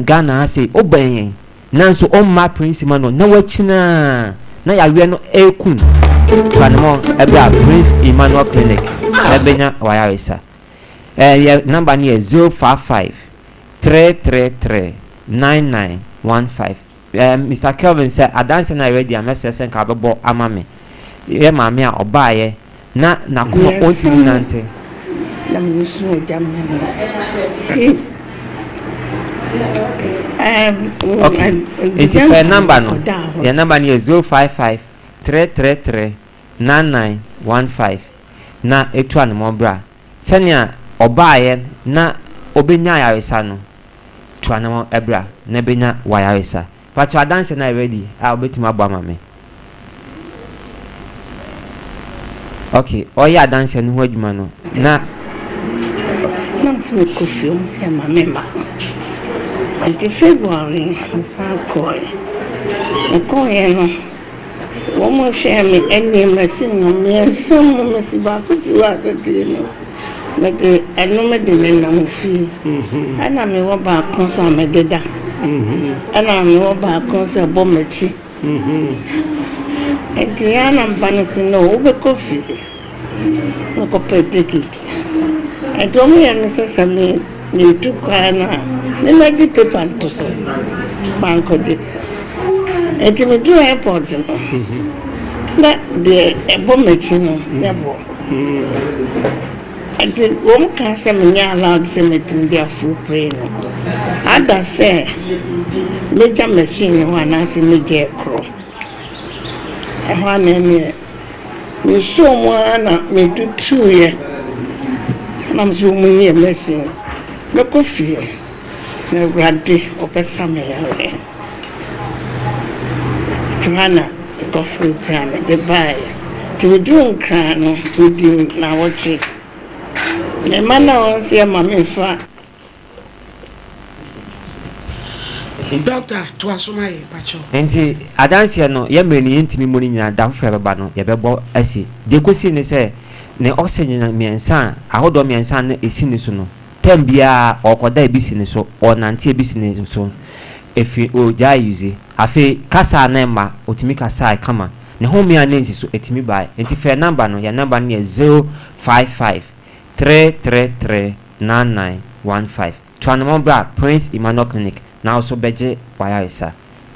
Ghana ha sei obanyen na nso o ma Prince Emmanuel na wachina na yawe no ekun kanemo ebia Prince Emmanuel Clinic ebenya wayaresa ya number ni 055 333 9915 Mr. Kelvin said adanse na ready amesese nka bebo amame ye maame a obaye na nakoma ontini nante na mnusu jamna okay it's a number no your number ni 055 333 9915 na etu anemo bra senia obaye na obenya yaresa no tu anemo ebra na benya wayaresa but you dance na ready I'll bet my bama me okay oh yeah dance no adwuma no na me kofi o se ma mema until February sa koy e koy no wo mo share me any machine no me some me si ba ko si wa ta no me de eno me de na mo fi ana me wo ba kon sa me de da ana me wo ba kon sa bo mechi Etiana mbanisi no ube kofi no ko pedikiti etomi ya nisa me ni tukana ni magi pepa ntoso banko de etimi do airport no na de ebo mechi no nebo ati won kan se me nya allowed se metim dia full pray no ada se meja machine no ana se meje kro ehwanene mi so mo ana me do tuye na mso mu ye machine no kofi na grade opesa me ya Joanna kofi plan de buy to do crano with na watch ne mana on se mama fa doctor to asoma e pacho enti adanse no ye meni ntimi moni nyina da fo beba no ye bebo asi de kosi ne se ne osenyina miensa ahodo miensa na esini so no tambia okoda ebisi so onante ebisi ne so efi oja yuzi afi kasa na ma otimi kasa kama ne homi anensi so etimi bai enti fe number no ya number ne 055 333 9915 9915 to anamobra Prince Emmanuel Clinic now also beje wayaresa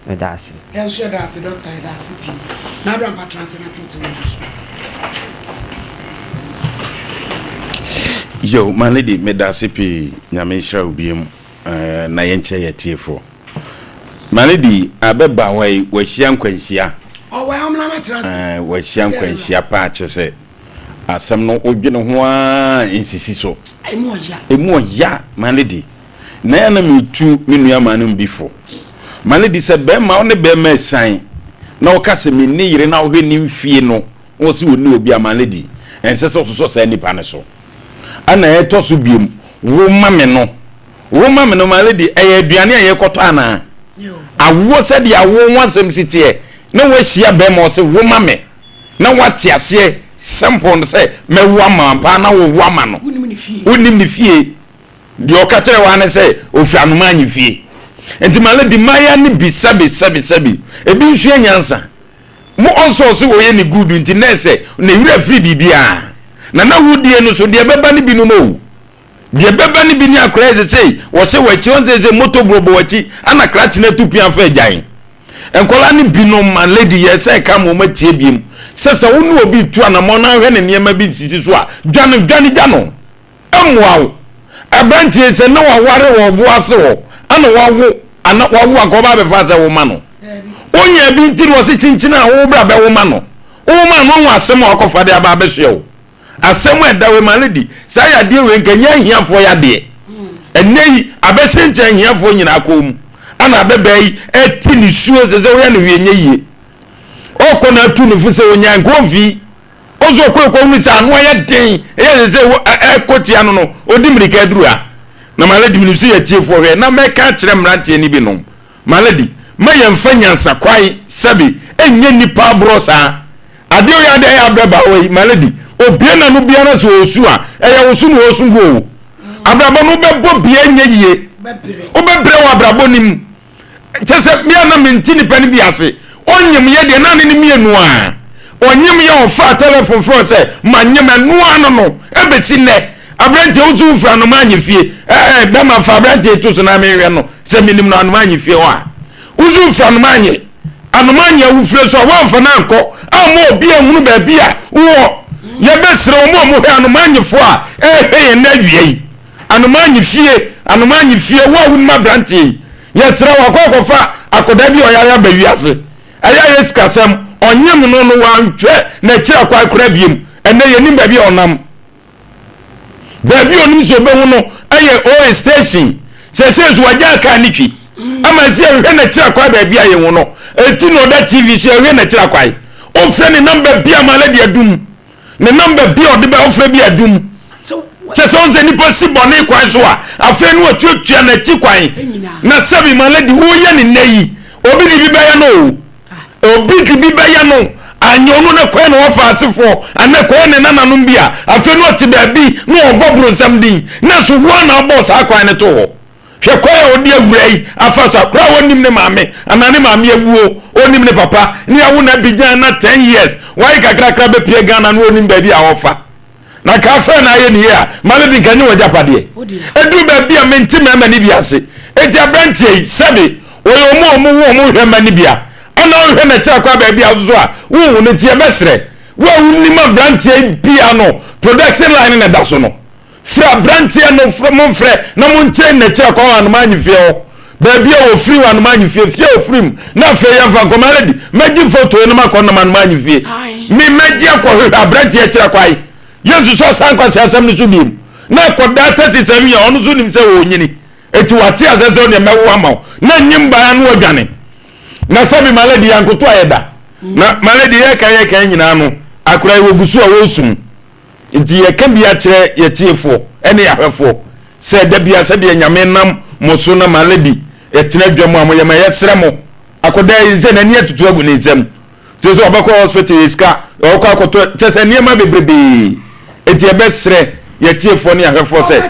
medasi ensure that the doctor that's it na rampa translating to yo my lady medasi pi nyame hira obiem na yenche yetiefo my lady abeba wai wahia nkwanhia wai amna ma translate wahia nkwanhia pa chese asem no odwene ho a insisi so emu ya my lady na na metu menua manum bifo my lady said be ma one be ma san na o kase me ni yire na o hwe ni mfie no o si woni obi a my lady ense so sa nipa ne so ana eto so biem wo ma me no my lady aduane ayekoto ana awo se de awo wansem sitie na wo hia be ma o se wo ma me na wate ase simple say me wo ma pa na wo wo ma no unim ni fie di o ka tere wa ne say ofi anoma anyi fie enti my lady maya ni bisabi ebi nsu anyansa mo onso se wo ye ni good nti na say na wura free bibia na wudie no so de beba ni bi no mo de beba ni bi ni akra ze say wo se wachi on ze moto brobo wachi ana krati na tupia fa agyan enkola ni bi no my lady ye say ka mo matie biem sese wonu obi tu anamo na hwe ne niam bi sisi so a dwane jano amwawo abantie se na waware wo boase wo ana wawo akoba be fa se wo ma no onya bi ntiri wo se chinchina wo bra be wo ma no wo asem akofa de aba be hwe wo asem edawe maledi sa ya de we nkanya hiafo ya de enei abese nche hiafo nyina akom ana abebai eti ni suo zeze wo ya ne wienye yie okona tu no fuse wonya nkofi ozo kokko mi sa no ya den e zeze ekoti anu no odimirika adura na maledi mi se ya tiefo hwe na meka kire mrante ni bi no maledi maye mfanyansa kwai sabi enye nipa brosa ade o ya de ya braba we maledi obiana no biana so osu a eya osu no osu go abrabo no bebo bia nye yie obebre wa abrabo nim chese bia na mentini pani bi ase onyem ye de na ne mienu a onyem ye ofa telephone phone se manyem anu ano no ebesi ne abrante ozu fra no manye fie be ma fa abrante to so na mehwe no se minim no anu manye fie wa ozu fra no manye anu manye wu so wa mfa na nko amo obi ehunu ba bia wo ye besre omo hwe anu manye fo a ye na wie anu manye fie wa wu ma abrante ye sra wa kokofa akoda bi oyare ba wiase aya yes kasam onyem no no wantwe na kira kwa kura biem ene ye nim ba bi onam ba bi onim so be hu no aye o station se so waja ka nitwi ama se hwe na kira kwa ba bi aye hu no eti no da tv se hwe na kira kwa o fre ni number bi amala de adum ne number bi o de ba o fre bi adum se onze ni possible ni kwa so a afa ni otutua na ti kwan na sabi maladi wo ye ni nayi obi ni bi ba ya no obi ki bi ba ya no anyonu na kwa na wo fa asefo ana kwa ne nananum bia afa ni oti ba bi no obobro nsam din na so wo na boss akwan ne to ho hwe kwa ya odi awurai afa so akra wonim ne maame ana ne maame awuo onim ne papa ni awu na bijan na 10 years why kakra be pie Ghana no onim ba bi a wofa na kafa na ye ni ya maledi kanyi waja pade edu ba bia menti mema ni biase eti abrantie sabe oyo mo hwe mani bia ana hwe na cha kwa ba bia zo a wo ne tie mesre wo ni ma brantie bia no production line na da so no fra brantie no from frɛ na mo ntie na cha kwa wan manyi fie ba bia wo free wan manyi fie o free na fe ya fa komaledi magi photo no makɔ na manyi fie mi magi akɔ hwe brantie cha kwa yensu so sankwasi asem ni so biem na koda 37 year onu so nim se wo nyini eti wate azezo ne mewo ama na nyimba ya no adwane na sabi maledi yankoto ayeda na maledi ye kan nyina no akura wo gusu a wo sum enti ye ka bia kire ye tiefo ene ya hwefo se da bia se de nyame nam moso na maledi etena dwamu amoye ma ye sere mo akoda ye na ni atutu agu ne nsem teso obako hospital iska okọ akoto tese niema bebrebe eti ebesre ye tiefo ne ahwefo se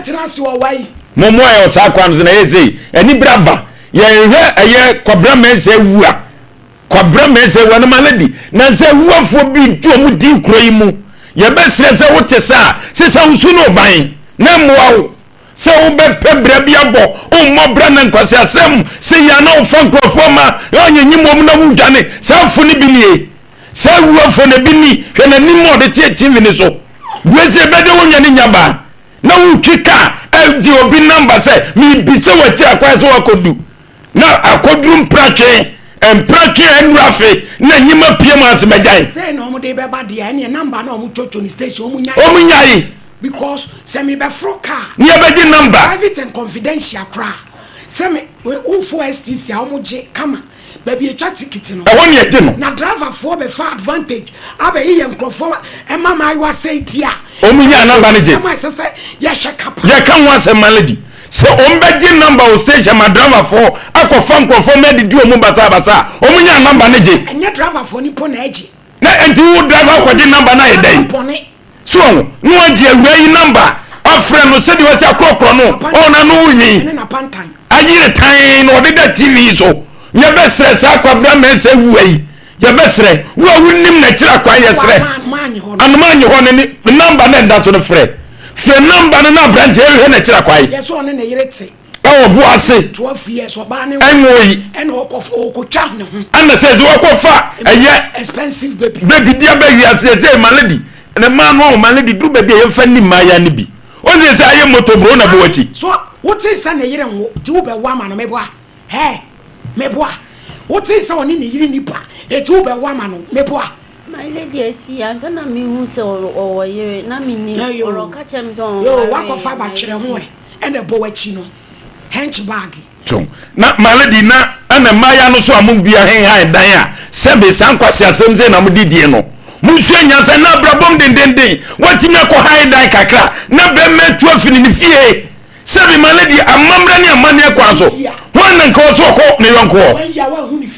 momo ayo sa kwan na ye sei eni braba ye hwe eye kobra mense wua kobra mense wua na maledi na se wuafo bi du omu di kuro yi mu ye besre se wote sa se sa usu no ban na moawo se wo be pebra bia bo o mo bra na nkwase asem se ya na ofo nkrofo ma anya nyimom na wudwane se afo ni binie se wuafo na bini hwe na nimo de tie TV ni so gwese bede wonya ni nyaba na wutwika di obi number se mi bise wati akwase wakodu na akodrum prache empratwe enrafe na nyima piem asmejai say no mo de be ba de ene number na mo chocho ni station omunyai because say me be froka ni abedi number private and confidential cra say me who for STC a mo je kama baby e twa ticket no e woni e je no na driver for be for advantage abe ye nkrofo e mama I was say tia omunya number ni je ya shakapa ya kan wa se malady se ombeji number o station ma driver for akofan krofo medi di omu basa omunya number ni je enye driver for ni po na eji na enti wo driver ko di number na ye dai so no aji awai number afre no se di wasi akrokro no ona no wi na pantan ayire tan no de da TV so ye be sre sa kwabra me se wuai ye be sre wo wunim na kira kwa ye sre anmanyi ho ne number na nda so no fre number na branch e na kira kwa ye so ne yirete o bu ase 12 years oba ne enwoyi ene okotwa ne ho anda says wo kofa eye expensive baby dia ba wi ase e malady na man no malady du baby e fa ni maya ne bi o ze say aye moto bro na bo wachi so what is na yire nwo ti wo be wa ma no meboa meboa what is oni ni yire ni ba e ti wo be wa ma no meboa my lady esi anza na mi hu se o yire na mi ni oro ka chem so yo wakofa ba kire ho ene bo wachi no hench bag so na malady na ana maya no so amum bia hen han dan a sebe sankwase asem ze na mudidie no musu nyansa na brabom dendenden watimi akọ han dan kakra na be metu afini ni fie sebe malady amamra ni amane akwa so wana nka so ko ne yonko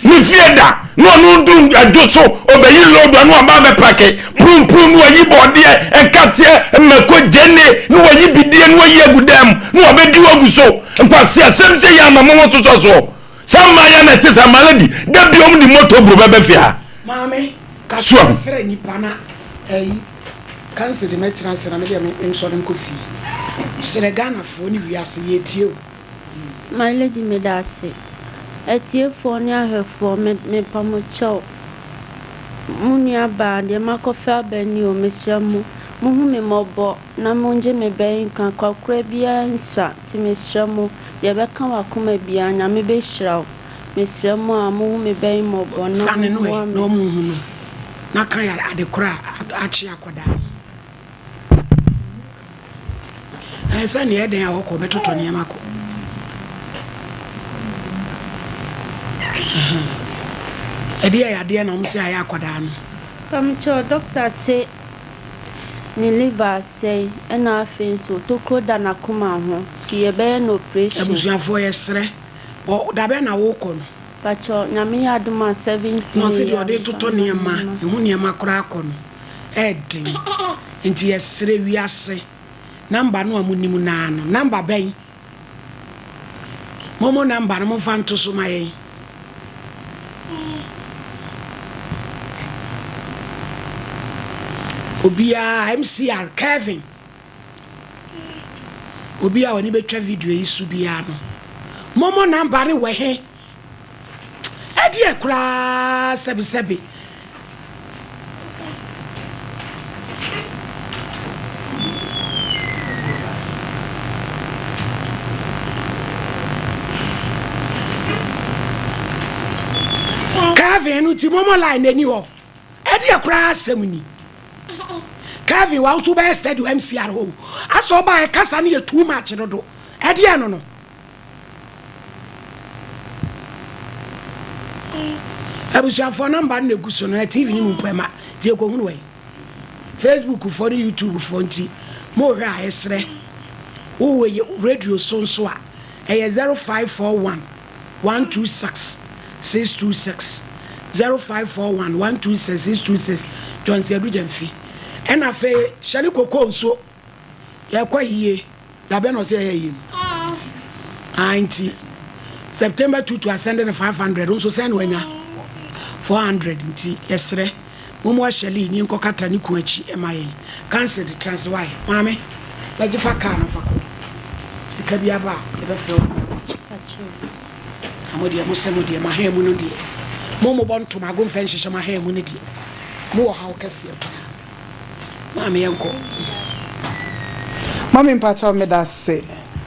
ni fie da no ndu adoso obeyi lodo anu aba be pake prum wayi bode enkatie mako jene no wayi bidie no wayi agudam no obedi waguso nkwase asem se ya mamo so sama ya na tesa malady da biom ni moto bro bebe fia mame ka sere ni pana cancer de metranse na me de ensure nko fi sere Ghana fo ni wiase ye tie o my lady me da se etie fo ni ahefo me pamocho munia ba de makofa bani o mesiamu muhu me mobo na monje me ben kan kwakura bia nswa ti mesiamu de be kan wakoma bia nya me be hiraw mesiamu a muhu me ben mobo no sane no no muhu no na kan ya adekura achi akoda sane e den akọ betoto ne mako edia ya de na mse aya akoda no pamcho doctor say ni liver say na afen so to kroda na kuma ho ti ye be no operation abusuafo yesre o da be na wo ko no pacho nyame ya aduma 70 no fi de toto ne ma ehu ne ma kora akọ no edin enti yesre wiase number no amunimu na no number ben momo number no mo fanto so mayen obia MCR Kevin obia woni betwa video yi su bia no momo number ne we he edi ekura sebi Kevin uti momo line eni ho edi ekura semuni Kevin wa to be steady MCR ho aso ba e kasa na too much do e de no abusia for number na guso na TV ni mu pema die ko hunu we Facebook for YouTube for nti mo hwe a esre wo we radio so a e 0541 126 626 0541 126 626 John Sedu Jemfi ena fe shali koko nso ya kwa hiye da be no se yeye anti September 2 to ascend 500 nso send wanya 400 nti yesre momo shali ni nko kata ni ku achi emaye cancel the transfer mame baje fa car no fa ko sika bi aba e be fe amodi mo se mo de ma ha mu no de mo mo bon to ma go mfa nhihye ma ha mu no de mo wo ha o kase pa ma me yanko mami mpacho me da se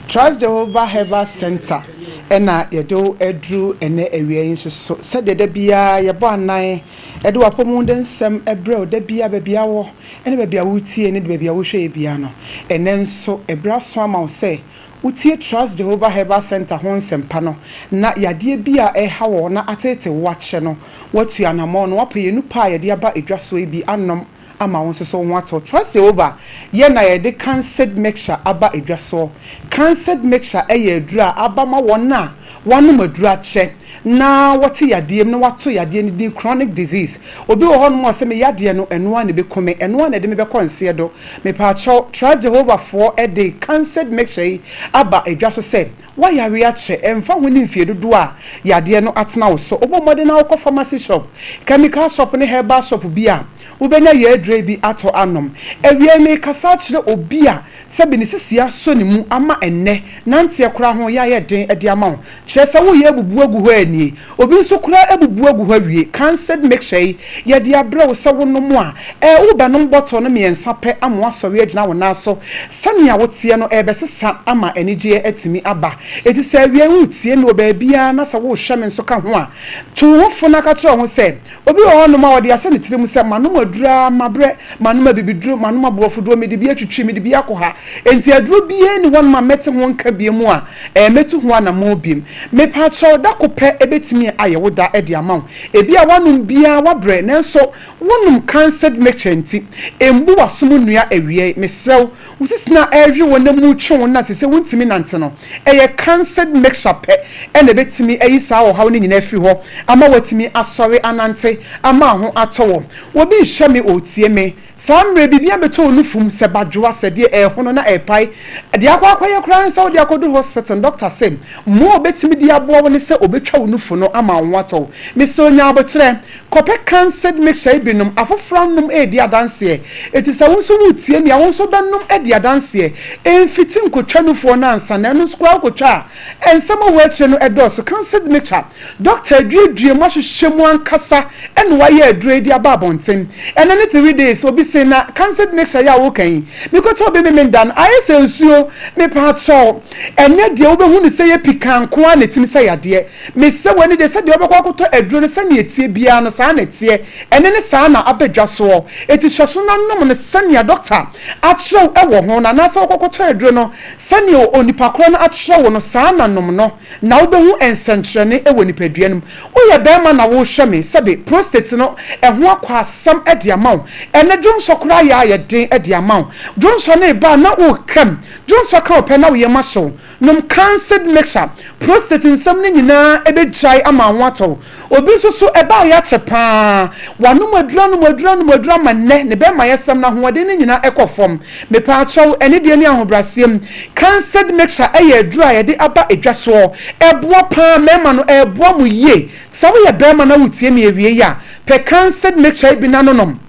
Trust Jehovah Health Center ena yedo edru ene ewie nso so se de bia ye bo anan edo apomunde nsem ebre o de bia bebia wo ene bebia wutie ne de bebia wo hwe bia no ene nso ebra so ama wo se wutie Trust Jehovah Health Center ho nsempa no na yade bia ha wo na atete wache no watu anamo no wapaye nupa yade aba edwaso bi anom ama won so ho ato Trust Jehovah ye na ye de cancer mixture aba edwaso cancer mixture ye adura aba ma won na wanu madura che na wati yade na wato yade ni din chronic disease obi wo hono mo se me yade no eno an be kome eno an de me be konse do me pa cho Trust Jehovah for e de cancer mixture aba edwaso se wa yare ache emfa ho ni mfie dodo a yade no atena wo so obo mode na wo pharmacy shop chemical shop ne herbal shop bia ubenya ye dre bi ato anom ewie me kasa kire obi a se bi ne sisia so ne mu ama enne nante ekura ho ya ye den ede ama ho kire se wo ye bubu agu ho ani obi nso kura ebubu agu ho awie cancer make sure ye de abre wo se wo no mu a wo ba no bottle no me ensa pe amo asori agina wo na so sania wo tie no ebesesa ama enigye atimi aba eti se awie wo tie no ba bia na se wo hwe me nso ka ho a to wo fo na ka kire ho se obi wo ho no ma wo de aso ne tirim se manu dura mabre manuma bibidru manuma bofodo me de bia twitwi me de bia ko ha enti adru bia ni won ma mete ho nka bia mu a metu ho ana ma obiem me pa cho da ko pe ebetimi aye wo da e de amaw ebi a wonum bia wabre nanso wonum cancer mechenti embu wasom nua awie mesew usisina ahwe wonamu twon na sese wontimi nante no eye cancer mixture pe e na betimi ayi sa wo ha ni nyina afi ho ama watimi asori anante ama ho atowo wobi shame otie me samre bibia beto onufum se badwoa se de hono na epai de akwa ye kran se de akodu hospital doctor say mo betimi de abo woni se obetwa onufu no ama nwato me so nya abotre kope cancer mixture binum afofranum e de adanse etisa wonso wutie me wonso danum e de adanse enfiti nkotwa nufu na ansa na no skwa kotwa ensama wetre no edoso cancer mixture doctor due mo hwehwemu ankasa ene wa ye adure de ababonten and any 3 days will be saying that cancer makes a ya okay because to be me dan I say nsuo me pa cho ene de obehu ni say pikan ko an etimi say ade me say wani de say de obekwa koto aduro ne say ne etie bia no sa na tie ene ne sa na abadwa so eti hweso na nom ne sania doctor atro ewo ho na na say kokoto aduro no sania onipa kro na atro wo no sa na nom no na obehu ensentrene ewo nipadua num wo ye be ma na wo hwe me sebe prostate no eho akwa asam edi amaw ene dwonso kura ya ye den edi amaw dwonso na ba na o kam dwonso ka ope na wo ye maso num cancer mixture prostate nsam ne nyina ebe try ama hoato obi so eba ya chepa wanu madura ma ne be ma yesam na hoade ne nyina ekofom me pa acho ene de ne ahobrasiem cancer mixture eye adura ye de aba edwaso eboa pa mema no eboa mu ye sawo ye be ma na wutie me ewie ya pe cancer mixture bi nanom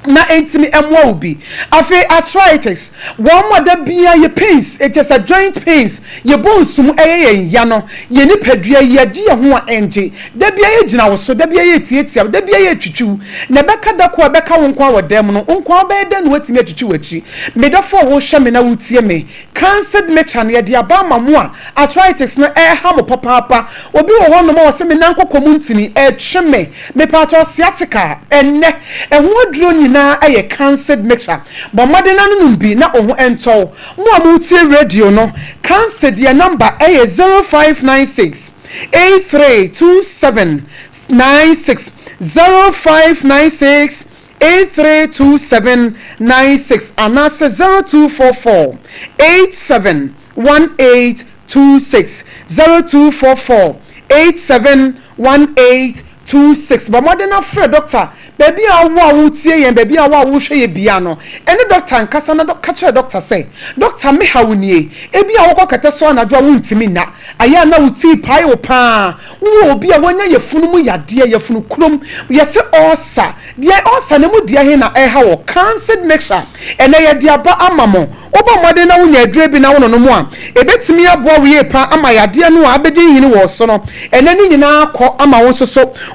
na entimi emwa obi afi arthritis one more da bia ye pains it is a joint pains ye bonsum eye ya no ye nipadua ye agi ye ho a enje da bia ye gina wo so da bia ye tietia da bia ye twitwu na beka da ko beka wo nkwa wodam no nkwa be da no watimi atwitwu wachi me da fo wo hwe me na wutie me cancer mixture ne de aba mamu a arthritis no ha mo papa obi wo ho no ma wo se me nankokomu ntini tweme me pa to sciatica enne ho aduro na aye cancer mixture but modern anum bi na oho ento mo amuti radio no cancer dia number aye 0596 832796 0596 832796 anase 0244 871826 0244 871826 08026 ba modern frɛ doctor baby awo wutie yen baby awo wo hwɛ ye bia no ene doctor nkasa na ka kyerɛ doctor sɛ doctor me ha wonie ebi awo kɔkɛtɛ so na do wuntimi na aya na wuti pai wo pa wo obi a wonya yefunu mu yade yefunu krom yese osa de osa ne mu de he na ɛha wo cancer mixture ene ye de aba amamo oba modern na wonya adure bi na wo no mu a ebetimi abo wie pa ama yade no abedi yini wo so no ene ni nyina akɔ ama wo so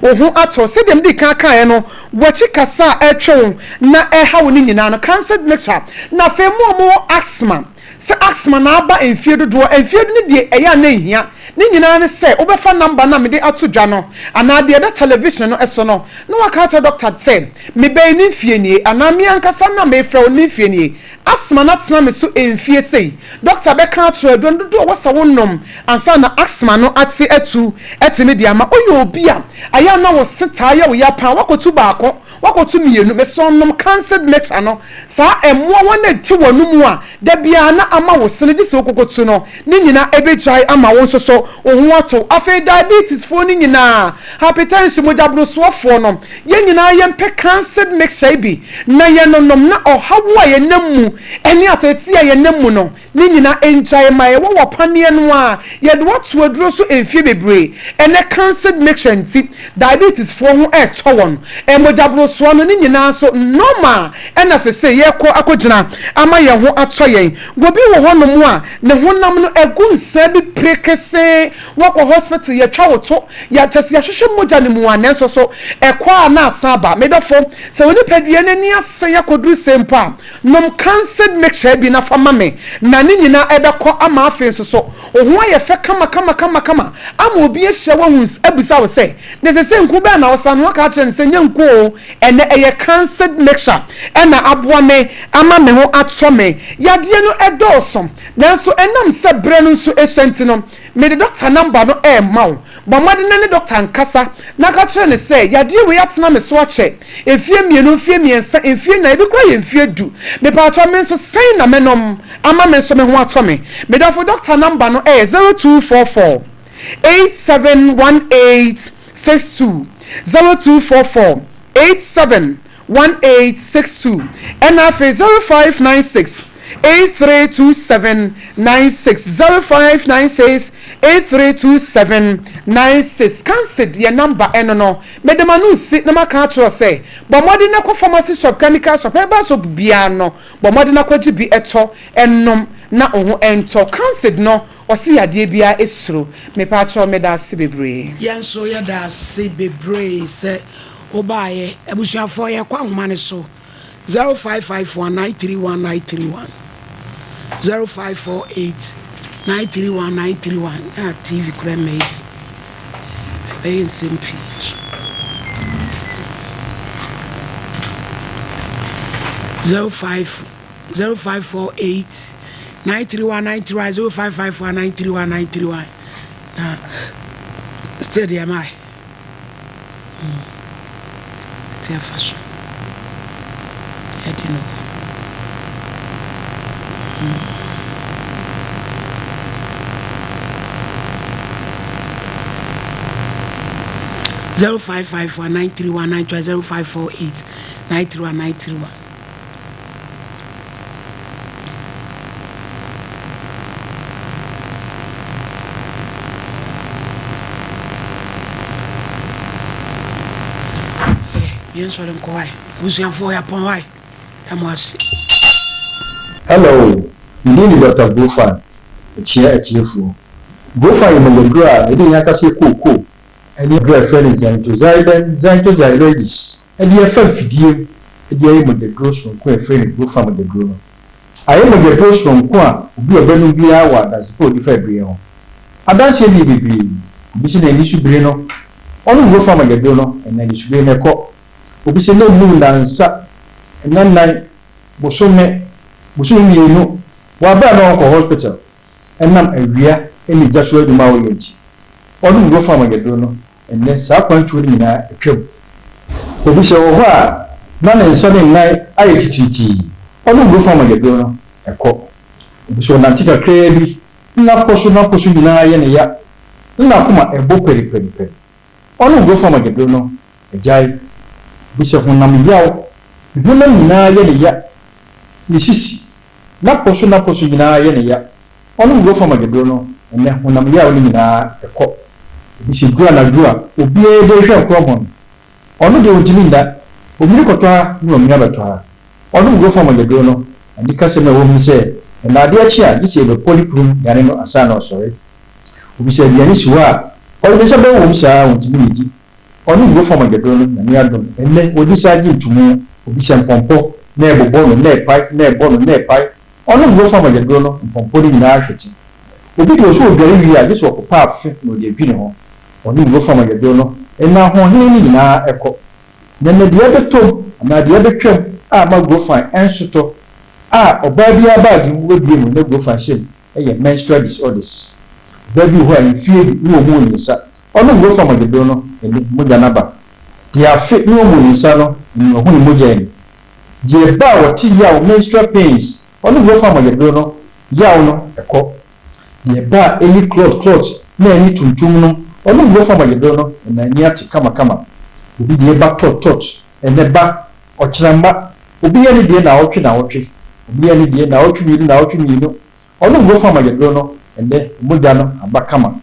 ohu ato se dem di kan kan no wachi kasa etwe na ɛha wo ni nyina no cancer mixture na fe mu asthma se asthma na aba enfie dodo enfie ni de ɛya na ehia ni nyina ne se obefa number na me de ato dwa no ana de da television no eso no na waka to doctor say me be ni fie nie ana me ankasa na me fra ni fie nie asthma na tena me so enfie sei doctor be kan to dodo wasa wonnom ansa na asthma no ate atu etime de ama oyo obi a aya na wo seta ya wo ya pa wakotu baako wakotu mienu me sonnom cancer mixture no sa emmo wona ti wonu mu a da bia na ama wo sene de se okokotu no ni nyina ebetwai ama wo nso so ohun ato afi diabetes fo ni nyina hypertension mojabro so fo no ye nyina ye mpe cancer mixture bi na ye nonom na ohawo a ye namu eni atati a ye namu no ni nyina enjai mai wo wopane no a ye de wato aduro so enfie bebre ene cancer mixture nti diabetes fo ho eto won mojabro so no ni nyina so normal ena se ye ko akogina ama ye ho ato yen gobi wo ho no mu a ne honam no egu nsa bi prekese wako hospital ye twa woto ya chese ya hwehwe moja ne mu anenso so ekwa na asaba medofo se woni padue ne ni ase ya koduru sempa nom cancer mixture bi na fama me na ni nyina ebekọ ama afi so ohun aye fe kama ama obi ehye wo huns abusa wo se ne se nku be na wosa no aka kire ne se nyanko ene eye cancer mixture ena aboa me ama me ho atọ me yade no edosom nanso enam se bre no so esenti no me the doctor number no mawo bomade ne doctor nkasa na ka kire ne se yade we yatena me so ache efie mienu efie miensa efie na ebi kwa ye efie du me pa atọ me so sei na menom ama me so me ho atọ me me the doctor number no 0244 871862 0244 871862 and afi 0596 832796 0596 832796 cancel your number no medemanu si na maka atro say bomode na ko pharmacy shop chemical shop e ba so bia no bomode na ko gibi eto ennom na oho ento cancel no osi yade bia esuro me pa atro me da se bebre yenso ya da se bebre se obaye ebusuafo ye kwa homa so 0551931931 0548931931 na TV kura me in same page 0548 931 0554 na stadium I te façon I don't know 0554931931 0548931931 Yes, I'm quiet. Who's your for your pony? I must. Hello, you need Dr. Bufan, a chair at you for. Bufan in the gra, I didn't have to say cool. And your girlfriend is to Zanto ladies. And your friend Fidio, and the aim of the gross from Queen Friend Bufan of the groom. I am of the gross from Qua, be a burning be hour that's supposed to February. I don't see any degree. Mission and issue Breno. Only go from the Bruno, and then you should be in a court. Obisi no mu ndansa ennan bosome no wa ba na ko hospital enam awia eni Joshua Duma wo yenti onu go fa magedo no enne sa kwantu ni na etwem obisi wo ho a na ne nso ne nnan aye tititi onu go fa magedo no ekọ obisi na tika krebi na poso ni na ye ne ya na kuma ebo peri ono go from agedro no ejai bi se honam yawo honam nyina ye ne ya ni sisi na poso nyina ye ne ya ono go from agedro no ene honam yawo ni nyina ekọ bi se dua na dua obi e de hwe ko ho ono de ontimi nda omiri kotwa ni omiri abatwa ono go from agedro no andi kase me wo mi se na de achi a this is the polyprum yare no asana sorry obi se biani siwa o de se be wo msa ontimi nidi ono go from agedro no na ni adom ene odi sa gi ntumu obi se mpompo na ebobo no na epai na ebo no na epai ono go from agedro no mpompo ni na ahweti obi de so odware wi a this okopa afe no de bi ne ho ono go from agedro no ena ho hene ni na ekọ na de betom na de betwam a ma go fine ensoto oba bia bag we bi mu na go fashion menstrual disorders baby who are feed no mo nisa ono go from agedro no ene moja na ba dia fit no mo nisa no ni ho ni moja ni die ba woti ya menstrual pains ono go from agedro no ya no ekọ die ba eyi cloth na ni tuntum no ono go from agedro no na ni ati kama obi die ba tot ene ba ochiramba obi ya ni die na otwe obi ya ni die na otwe ni ono go from agedro no ende moja no abakama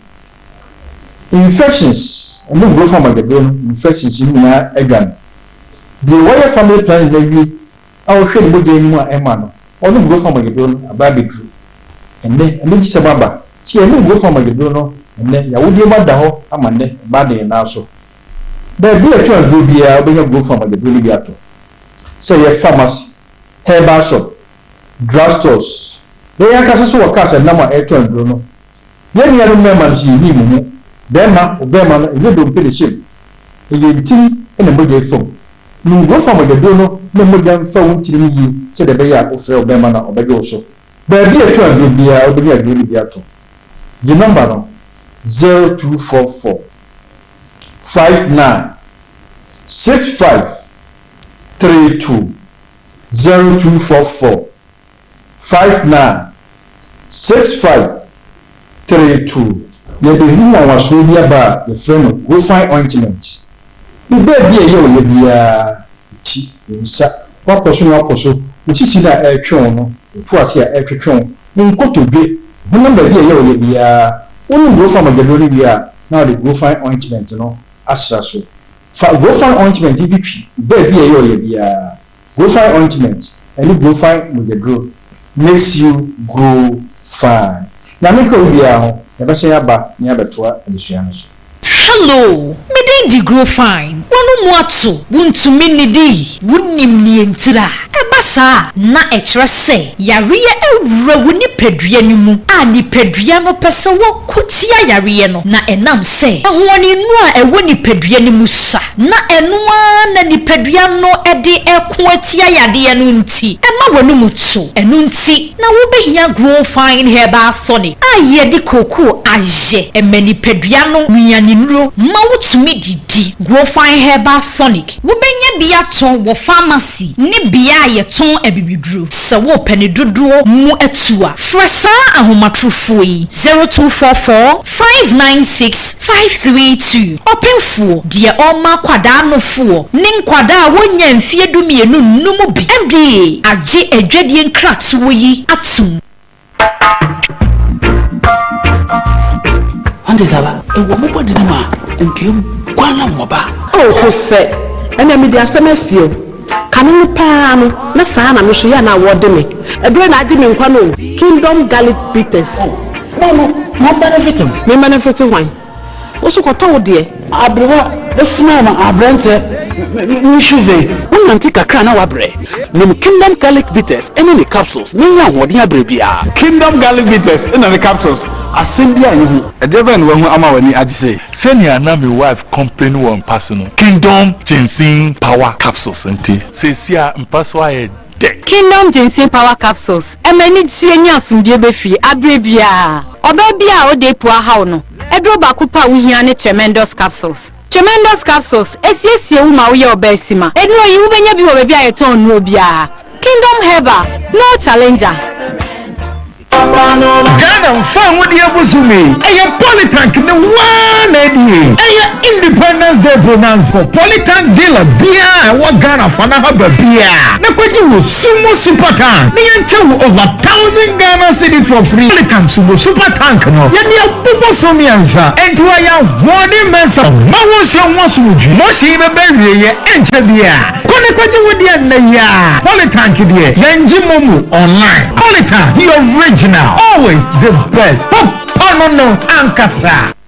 infections ono go from agedro no infections ni na adwan the way family plan na wi awhwe ni moja ni mu a ema no ono go from agedro no ababedru ende se baba ti ono go from agedro no ende ya wodi mada ho amane ba de na so ba bi eto ando bia obenya go from agedro ni biato say your pharmacy herbal shop drugstores they are kasa so wakasa na ma eto ando no ye ni anu mema nsi ni mu bema obema no ebe do mpele shim eye ntim ene moja ifom ni go from agedro no na moja mfa wontiri yi se de be ya ofre obema na obege oso ba bi eto ando bia obenya agedro ni biato the number no 0244 59 65 32 0244 59 65 32 ye de hu wa so bia ba ye frame go find ointment ni be bia ye o ye bia ti nsa wakoso uchi si na etwe no to ase a etwetwe nkotodwe hu number bia ye o ye bia onu go from agedro ni bia na de go find ointment no asra so fa go find ointment bitwi be bia ye o ye bia go find ointment and go find agedro makes you grow fine na me ko bia ho ya ba se aba ni abetoa adesua no so hello di grow fine wonu mu ato wuntumi nidi wunim ni entira ebasa na ekire se yariye ewura woni padua ni mu a ni padua no pese wo kutia yariye no na enam se ahoni nu a ewo ni padua ni mu sa na enoa na ni padua no ede eko atia yade no nti ema wonu muto enu nti na wo behia grow fine herbal tonic a ye di koko aje emani padua no nuani nuro ma wutumi didi grow fine herbal tonic wo benya bia ton wo pharmacy ne bia ye ton abibidru se wo pene dodo mu atua fresa ahomatrofo yi 0244 596 532 openfo die oma kwada no fo ne nkwada wonya mfie dumienu numu bi FDA age adwadie nkratowo yi atum ande saba ewo mo bodi ni ma nke kwana moba ko se ena mi dia semesio kanu pa no na sa na me so ya na wode me ebre na adi me nkwa no Kingdom garlic bitters no benefit me benefit wine oso ko tawo de abrewa esma ma abrante ni chuve won anti kakra na wabre ni Kingdom garlic bitters ene ni capsules ni ya wode abre bia Kingdom garlic bitters ene ni capsules asembia yehu edeben wo hu ama wani agise senior na my wife complain one personal Kingdom ginseng power capsules nti sesia mpaso aye Kingdom ginseng power capsules emani tie nya asumdie befi abrebia obabia odepo ahaw no edro ba kupa wuhia ne tremendous capsules esiesie wu ma wo ye obasima edro yi wo benya bi wo bebia ye ton no bia Kingdom herbal no challenger Ghana fan with the Abusumi. A Polytank in the one idea. A Independence Day bonanza for Polytank dealer beer. What Ghana fan have a beer? Nakwaji Sumo Super Tank. The entire over 1,000 Ghana cities for free. Polytank Sumo Super Tank no. Yadi a Bubo Somianza. And to a warning mesa. Mawosio Mosuji. Moshi Baby Entabia. Konekwaji with the Naya. Polytank dear. Yanji Momu online. Polytank the original. Always the best. No, Ankasa.